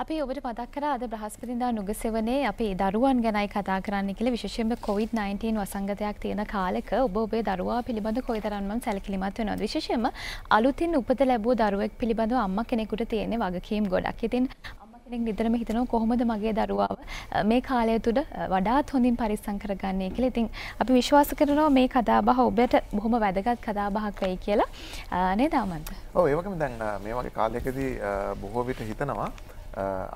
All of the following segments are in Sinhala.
අපි ඔබට මතක් කරා අද බ්‍රහස්පතින්දා නුගසෙවනේ අපි දරුවන් ගැනයි කතා කරන්න කියලා විශේෂයෙන්ම COVID-19 වසංගතයක් තියෙන කාලෙක ඔබ ඔබේ දරුවා පිළිබඳ කොයිතරම්නම් සැලකිලිමත් වෙනවද? විශේෂයෙන්ම අලුතින් උපත ලැබූ දරුවෙක් පිළිබඳව අම්මා කෙනෙකුට තියෙන වගකීම් ගොඩක්. ඉතින් අම්මා කෙනෙක් නිතරම හිතනවා කොහොමද මගේ දරුවාව මේ කාලය තුල වඩාත් හොඳින් පරිස්සම් කරගන්නේ කියලා. ඉතින් අපි විශ්වාස කරනවා මේ කතාබහ ඔබට බොහොම වැදගත් කතාබහක් වෙයි කියලා. නේද අමන්ත? ඔව් ඒ වගේම දැන් මේ වගේ කාලයකදී බොහෝ විට හිතනවා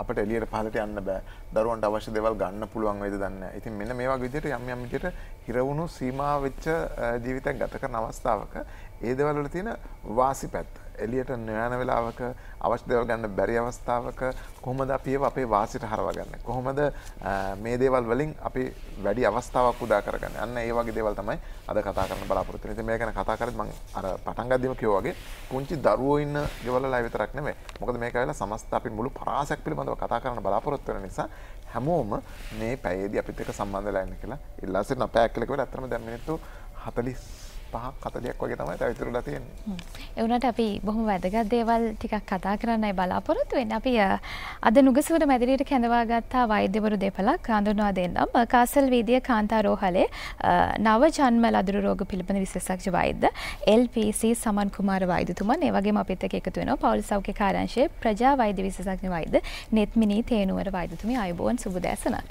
අපිට එළියට පහළට යන්න බෑ. දරුවන්ට අවශ්‍ය දේවල් ගන්න පුළුවන් වේද දන්නේ නැහැ. ඉතින් මෙන්න මේ වගේ විදිහට යම් විදිහට හිරවුණු සීමා වෙච්ච ජීවිතයක් ගත කරන අවස්ථාවක ඒ දේවල් වල තියෙන වාසි පැත්ත එළියට නොයන වෙලාවක අවශ්‍ය දේවල් ගන්න බැරි අවස්ථාවක කොහොමද අපි ඒව අපේ වාසියට හරවගන්නේ? කොහොමද මේ දේවල් වලින් අපි වැඩි අවස්ථාවක් උදා කරගන්නේ? අන්න ඒ වගේ දේවල් තමයි අද කතා කරන්න බලාපොරොත්තු වෙන්නේ. ඉතින් මේ ගැන කතා කරද්දි මම අර පටන් ගද්දිම කිව්වා වගේ පුංචි දරුවෝ ඉන්න ගෙවල් වල විතරක් නෙමෙයි. මොකද මේක ඇවිල්ලා සමස්ත අපි මුළු පරාසයක් පිළිබඳව කතා කරන්න බලාපොරොත්තු වෙන නිසා හැමෝම මේ පැයේදී අපිත් එක්ක සම්බන්ධ වෙලා ඉන්න කියලා ඉල්ලා සිටින පැයක් කියලා කිව්වල අත්‍තරම දැන් මිනිත්තු 45-40ක් වගේ තමයි තව ඉතුරුලා තියෙන්නේ. ඒ වුණාට අපි බොහොම වැදගත් දේවල් ටිකක් කතා කරන්නයි බලාපොරොත්තු වෙන්නේ. අපි අද නුගසුවර මැදිරියට කැඳවා ගත්තා වෛද්‍යවරු දෙපළක් හඳුන්වා දෙන්නම්. කාසල් වීදියේ කාන්තාරෝහලේ නව ජන්ම ලදරු රෝග පිළිබඳ විශේෂඥ වෛද්‍ය LPC සමන් කුමාර වෛද්‍යතුමන් ඒ වගේම අපිත් එක්ක එකතු වෙනවා පෞල් සෞඛ්‍ය කාර්යාංශයේ ප්‍රජා වෛද්‍ය විශේෂඥ වෛද්‍ය නෙත්මිනී තේනුවර වෛද්‍යතුමිය ආයුබෝවන් සුබ දැසනක්.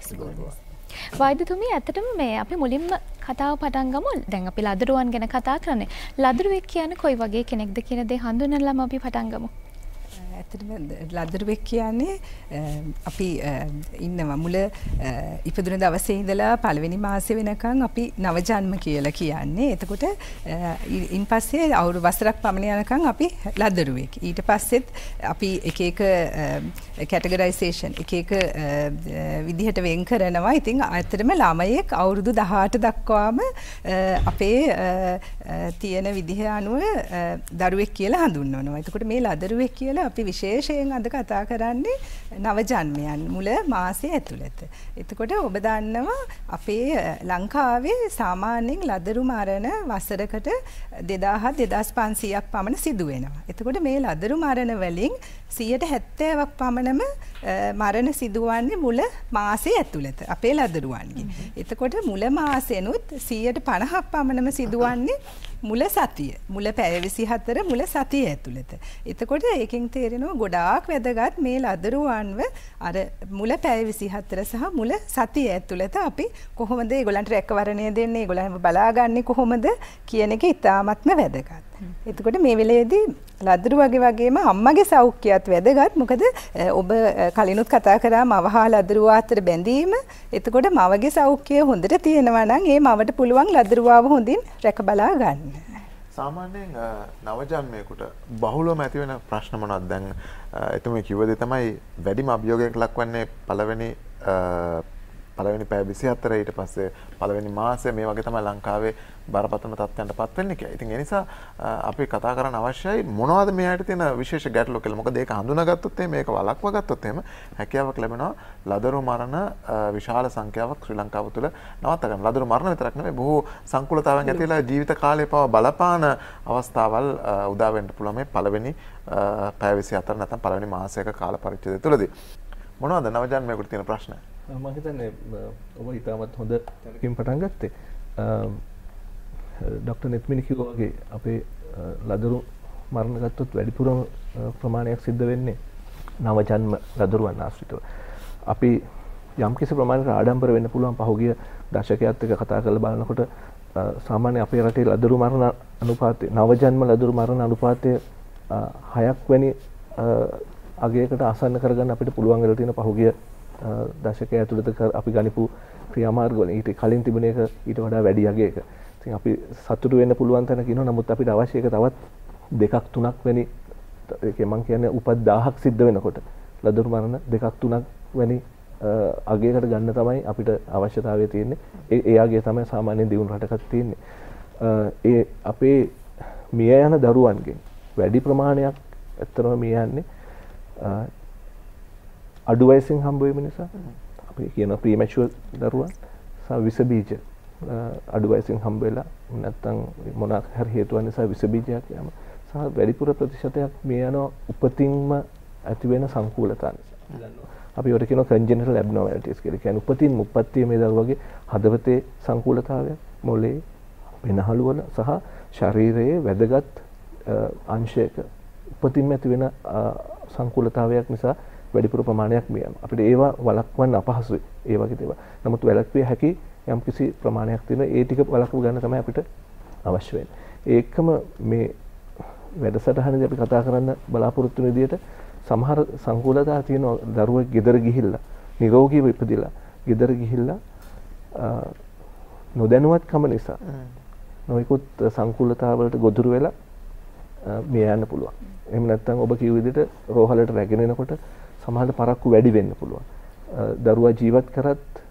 වෛද්‍යතුමිය ඇත්තටම මේ අපි මුලින්ම කතාව පටන් ගමු. දැන් අපි ලදරුවන් ගැන කතා කරන්නේ. ලදරුවෙක් කියන්නේ කොයි වගේ කෙනෙක්ද කියන දේ හඳුන්වන්නලම අපි පටන් ගමු. ඇත්තටම ලදරුවෙක් කියන්නේ අපි ඉන්නවා මුල ඉපදුන දවසේ ඉඳලා පළවෙනි මාසේ වෙනකන් අපි නවජන්ම කියලා කියන්නේ. එතකොට ඉන් පස්සේ අවුරුදු වසරක් පමණ යනකම් අපි ලදරුවෙක්. ඊට පස්සෙත් අපි එක එක කැටගරයිසේෂන් එක එක විදිහට වෙන් කරනවා. ඉතින් ඇත්තටම ළමයෙක් අවුරුදු 18 දක්වාම අපේ තියෙන විදිහ අනුව දරුවෙක් කියලා හඳුන්වනවා. එතකොට මේ ලදරුවෙක් කියලා අපි විශේෂයෙන් අද කතා කරන්නේ නවජන්මයන් මුල මාසයේ ඇතුළත. එතකොට ඔබ දන්නවා අපේ ලංකාවේ සාමාන්‍යයෙන් ලදරු මරණ වසරකට 2000-2500ක් පමණ සිදු වෙනවා. එතකොට මේ ලදරු මරණ වලින් 70%ක් පමණම මරණ සිදුවන්නේ මුල මාසයේ ඇතුළත අපේ ලදරුවන්ගේ. එතකොට මුල මාසෙනුත් 50%ක් පමණම සිදුවන්නේ මුල සතිය. මුල පැය 24 මුල සතිය ඇතුළත. එතකොට ඒකෙන් තේරෙනවා ගොඩාක් වැදගත් මේ ලදරුවන්ව අර මුල පැය 24 සහ මුල සතිය ඇතුළත අපි කොහොමද ඒගොල්ලන්ට රැකවරණය දෙන්නේ, ඒගොල්ලන්ව බලාගන්නේ කොහොමද කියන එක ඉතාමත්ම වැදගත්. එතකොට මේ වෙලේදී ලදරුවගේ වගේම අම්මගේ සෞඛ්‍යයත් වැදගත්. මොකද ඔබ කලිනුත් කතා කරා මවහා ලදරුවා අතර බැඳීම. එතකොට මවගේ සෞඛ්‍යය හොඳට තියෙනවා නම් ඒ මවට පුළුවන් ලදරුවාව හොඳින් රැක බලා ගන්න. සාමාන්‍යයෙන් නවජන්මයෙකුට බහුලවම ඇති වෙන ප්‍රශ්න මොනවද? දැන් එතුමේ කිව්ව දේ තමයි වැඩිම අභියෝගයක් ලක්වන්නේ පළවෙනි පැය 24 ඊට පස්සේ පළවෙනි මාසය මේ වගේ තමයි ලංකාවේ බරපතල තත්ත්වයන්ට පත් වෙන්නේ කියලා. ඉතින් ඒ නිසා අපි කතා කරන්න අවශ්‍යයි මොනවද මෙයාට තියෙන විශේෂ ගැටලු කියලා. මොකද ඒක හඳුනාගත්තොත් මේක වළක්වා ගත්තොත් එහෙම හැකියාවක් ලැබෙනවා ලදරු මරණ විශාල සංඛ්‍යාවක් ශ්‍රී ලංකාව තුළ නවත්ත ගන්න. ලදරු මරණ විතරක් නෙවෙයි බොහෝ සංකූලතාවයන් ඇති වෙලා ජීවිත කාලය පවා බලපාන අවස්ථාවල් උදා වෙන්න පුළුවන් මේ පළවෙනි පැය 24 නැත්නම් පළවෙනි මාසයක කාල පරිච්ඡේදය තුළදී. මොනවද නවජන්මයෙකුට තියෙන ප්‍රශ්න? මම හිතන්නේ ඔබ ඉතාමත් හොඳ තැනකින් පටන් ගත්තේ. ඩොක්ටර් නෙත්මිනි කිව්වා වගේ අපේ ලදරු මරණ ගත්තොත් වැඩිපුරම ප්‍රමාණයක් සිද්ධ වෙන්නේ නවජන්ම ලදරුවන් ආශ්‍රිතව. අපි යම්කිසි ප්‍රමාණයකට ආඩම්බර වෙන්න පුළුවන් පහුගිය දශකයත් එක්ක කතා කරලා බලනකොට සාමාන්‍ය අපේ රටේ ලදරු මරණ අනුපාතය නවජන්ම ලදරු මරණ අනුපාතය 6ක් වැනි අගයකට ආසන්න කරගන්න අපිට පුළුවන් වෙලා තියෙන පහුගිය දශකය ඇතුළත අපි ගනිපු ක්‍රියාමාර්ග වල ඊට කලින් තිබුණ එක ඊට වඩා වැඩි අගයක. ඉතින් අපි සතුටු වෙන්න පුළුවන් තැනක ඉන්නවා. නමුත් අපිට අවශ්‍ය එක තවත් 2-3 වැනි ඒකේ මම කියන්නේ උපත් 1000ක් සිද්ධ වෙනකොට ලදරු මරණ 2-3 වැනි අගයකට ගන්න තමයි අපිට අවශ්‍යතාවය තියෙන්නේ. ඒ අගය තමයි සාමාන්‍ය දියුණු රටකත් තියෙන්නේ. ඒ අපේ මිය යන දරුවන්ගෙන් වැඩි ප්‍රමාණයක් ඇත්තටම මිය යන්නේ අඩු වයසින් හම්බ වීම නිසා. අපි කියන ප්‍රීමැචුවර් දරුවන් සහ විස බීජ අඩු වයසින් හම්බ වෙලා නැත්නම් මොනක් හරි හේතුවක් නිසා විස බීජයක් යම සහ වැඩිපුර ප්‍රතිශතයක් මේ යන උපතින්ම ඇති වෙන සංකූලතා නිසා. අපි ඒකට කියනවා congenital abnormalities කියලා. කියන්නේ උපතින් උප්පත්තිය මේ දරුවගේ හදවතේ සංකූලතාවයක්, මොළේ වෙනහළු වල සහ ශරීරයේ වැදගත් අංශයක උපතින්ම ඇති වෙන සංකූලතාවයක් නිසා වැඩිපුර ප්‍රමාණයක් මිය යනවා. අපිට ඒවා වළක්වන්න අපහසුයි. ඒ වගේ දේවල්. නමුත් වැළැක්විය හැකි යම්කිසි ප්‍රමාණයක් තියෙනවා. ඒ ටික වළක්ව ගන්න තමයි අපිට අවශ්‍ය වෙන්නේ. ඒකම මේ වැඩසටහනේදී අපි කතා කරන්න බලාපොරොත්තු වෙන විදිහට සමහර සංකූලතා තියෙන දරුවෙක් ගෙදර ගිහිල්ලා නිරෝගීව ඉපදිලා ගෙදර ගිහිල්ලා නොදැනුවත්කම නිසා නොයෙකුත් සංකූලතා වලට ගොදුරු වෙලා මිය යන්න පුළුවන්. එහෙම නැත්නම් ඔබ කිව්ව විදිහට රෝහලට රැගෙන එනකොට සමහරට පරක්කු වැඩි වෙන්න පුළුවන්. දරුවා ජීවත් කරත්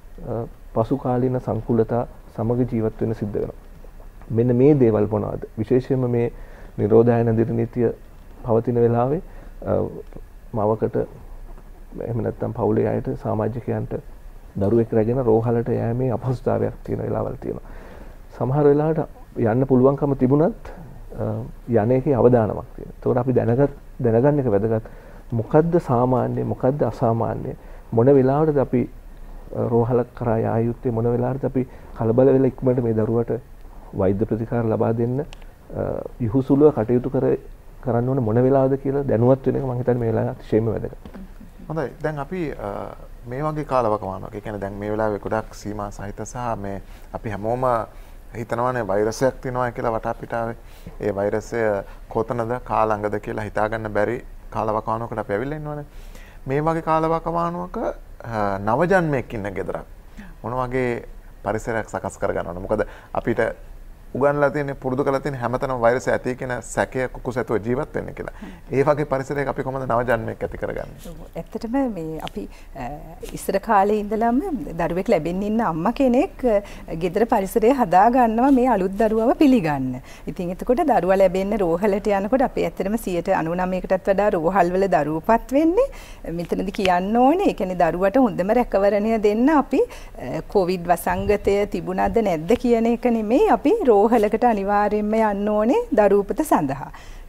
පසු කාලීන සංකූලතා සමග ජීවත් වෙන්න සිද්ධ වෙනවා. මෙන්න මේ දේවල් මොනවාද? විශේෂයෙන්ම මේ නිරෝධායන දිරනීතිය පවතින වෙලාවේ මවකට එහෙම නැත්නම් පවුලේ අයට සමාජිකයන්ට දරුවෙක් රැගෙන රෝහලට යෑමේ අපහසුතාවයක් තියෙන වෙලාවල් තියෙනවා. සමහර වෙලාවට යන්න පුළුවන්කම තිබුණත් යන්නේකේ අවදානමක් තියෙනවා. ඒතකොට අපි දැනගන්න එක වැදගත්. මොකද්ද සාමාන්‍ය මොකද්ද අසාමාන්‍ය මොන වෙලාවටද අපි රෝහලක් කරා යා යුත්තේ මොන වෙලාවටද අපි කලබල වෙලා ඉක්මනට මේ දරුවට වෛද්‍ය ප්‍රතිකාර ලබා දෙන්න යහුසුලුව කටයුතු කරන්න ඕන මොන වෙලාවද කියලා දැනුවත් වෙන එක මම හිතන්නේ මේ වෙලාවේ අතිශයම වැදගත්. හොඳයි. දැන් අපි මේ වගේ කාලවකවානුවක්. ඒ කියන්නේ දැන් මේ වෙලාවේ ගොඩක් සීමා සහිත සහ මේ අපි හැමෝම හිතනවානේ වෛරසයක් තියෙනවා කියලා වටාපිටාවේ. ඒ වෛරසය කොතනද කාලඟද කියලා හිතාගන්න බැරි කාලවකවානුවකට අපි ඇවිල්ලා ඉන්නවනේ. මේ වගේ කාලවකවානුවක නවජන්මයක් ඉන්න ගෙදරක් මොන වගේ පරිසරයක් සකස් කරගන්නවද? මොකද අපිට උගන්ලා තියෙන පුරුදු කරලා තියෙන හැමතැනම වෛරසය ඇති කියන සැකය කුකුසැතුව ජීවත් වෙන්න කියලා. ඒ වගේ පරිසරයක අපි කොහොමද නවජන්මයක් ඇති කරගන්නේ? ඇත්තටම මේ අපි ඉස්සර කාලේ ඉඳලම දරුවෙක් ලැබෙන්න ඉන්න අම්මා කෙනෙක් ගෙදර පරිසරය හදා ගන්නවා මේ අලුත් දරුවව පිළිගන්න. ඉතින් එතකොට දරුවා ලැබෙන්න රෝහලට යනකොට අපි ඇත්තටම 99%කටත් වඩා රෝහල්වල දරුවෝපත් වෙන්නේ. මෙතනදී කියන්න ඕනේ ඒ කියන්නේ දරුවට හොඳම රැකවරණය දෙන්න අපි කොවිඩ් වසංගතය තිබුණාද නැද්ද කියන එක නෙමෙයි අපි රෝහලකට අනිවාර්යයෙන්ම යන්න ඕනේ දරුවපත සඳහා.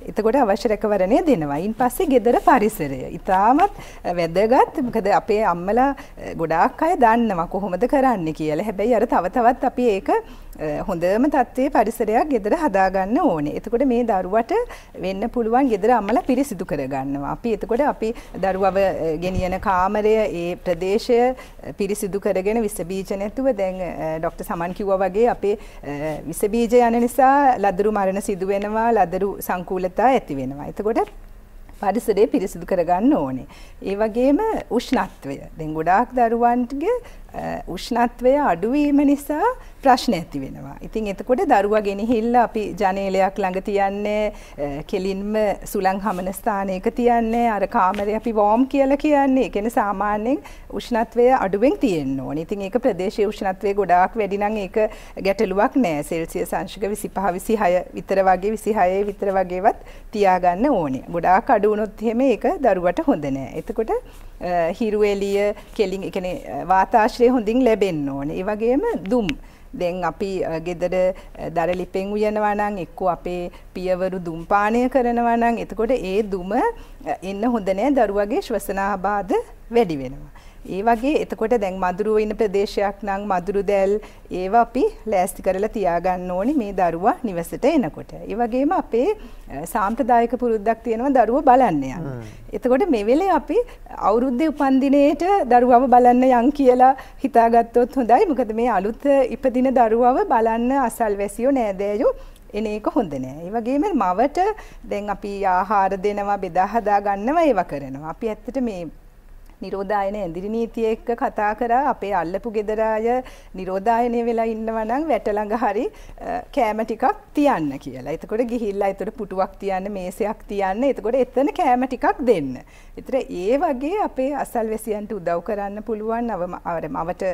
එතකොට අවශ්‍ය රැකවරණය දෙනවා. ඊන් පස්සේ ගෙදර පරිසරය. ඉතාමත් වැදගත්. මොකද අපේ අම්මලා ගොඩාක් අය දන්නවා කොහොමද කරන්න කියලා. හැබැයි අර තව තවත් අපි ඒක හොඳම තත්ත්වයේ පරිසරයක් ගෙදර හදාගන්න ඕනේ. එතකොට මේ දරුවට වෙන්න පුළුවන් ගෙදර අම්මලා පිරිසිදු කරගන්නවා. අපි එතකොට අපි දරුවව ගෙනියන කාමරය ඒ ප්‍රදේශය පිරිසිදු කරගෙන විස බීජ නැතුව දැන් ડોક્ટર සමන් කිව්වා වගේ අපේ විස බීජ යන නිසා ලදරු මරණ සිදු වෙනවා, ලදරු සංකූලතා ඇති වෙනවා. එතකොට පරිසරය පිරිසිදු කරගන්න ඕනේ. ඒ වගේම උෂ්ණත්වය. දැන් ගොඩාක් දරුවන්ගේ උෂ්ණත්වය අඩුවීම නිසා ප්‍රශ්න ඇති වෙනවා. ඉතින් එතකොට දරුවා ගෙනහිල්ලා අපි ජනේලයක් ළඟ තියන්නේ කෙලින්ම සුළං හමන ස්ථානයක තියන්නේ අර කාමරේ අපි වෝම් කියලා කියන්නේ. ඒ කියන්නේ සාමාන්‍යයෙන් උෂ්ණත්වය අඩුවෙන් තියෙන්න ඕනේ. ඉතින් ඒක ප්‍රදේශයේ උෂ්ණත්වය ගොඩාක් වැඩි නම් ඒක ගැටලුවක් නෑ. සෙල්සියස් අංශක 25 26 විතර වගේ 26 විතර වගේවත් තියාගන්න ඕනේ. ගොඩාක් අඩු වුණොත් එහෙම ඒක දරුවට හොඳ නෑ. එතකොට හිරු එළිය කෙලින් ඒ කියන්නේ වාතාශ්‍රය හොඳින් ලැබෙන්න ඕනේ. ඒ වගේම දුම් දැන් අපි ගෙදර දරලිපෙන් උයනවා නම් එක්කෝ අපේ පියවරු දුම් පානය කරනවා නම් එතකොට ඒ දුම එන්න හොඳ නෑ දරුවගේ ශ්වසනාබාධ වැඩි වෙනවා. ඒ වගේ එතකොට දැන් මදුරුව ඉන්න ප්‍රදේශයක් නම් මදුරු දැල් ඒවා අපි ලෑස්ති කරලා තියාගන්න ඕනේ මේ දරුවා නිවසට එනකොට. ඒ වගේම අපේ සාම්ප්‍රදායික පුරුද්දක් තියෙනවා දරුවෝ බලන්න යන්න. එතකොට මේ වෙලේ අපි අවුරුද්දේ උපන්දිනේට දරුවව බලන්න යන් කියලා හිතාගත්තොත් හොඳයි. මොකද මේ අලුත් ඉපදින දරුවව බලන්න අසල්වැසියෝ නෑදෑයෝ එන එක හොඳ නෑ. ඒ වගේම මවට දැන් අපි ආහාර දෙනවා බෙදා හදා ගන්නවා ඒවා කරනවා. අපි ඇත්තට මේ නිරෝධායන ඇඳිරි නීතිය එක්ක කතා කරා අපේ අල්ලපු ගෙදර අය නිරෝධායනය වෙලා ඉන්නවා නම් වැට ළඟ හරි කෑම ටිකක් තියන්න කියලා. එතකොට ගිහිල්ලා ඒතර පුටුවක් තියන්න මේසයක් තියන්න. එතකොට එතන කෑම ටිකක් දෙන්න. ඒතර ඒ වගේ අපේ අසල්වැසියන්ට උදව් කරන්න පුළුවන් මවට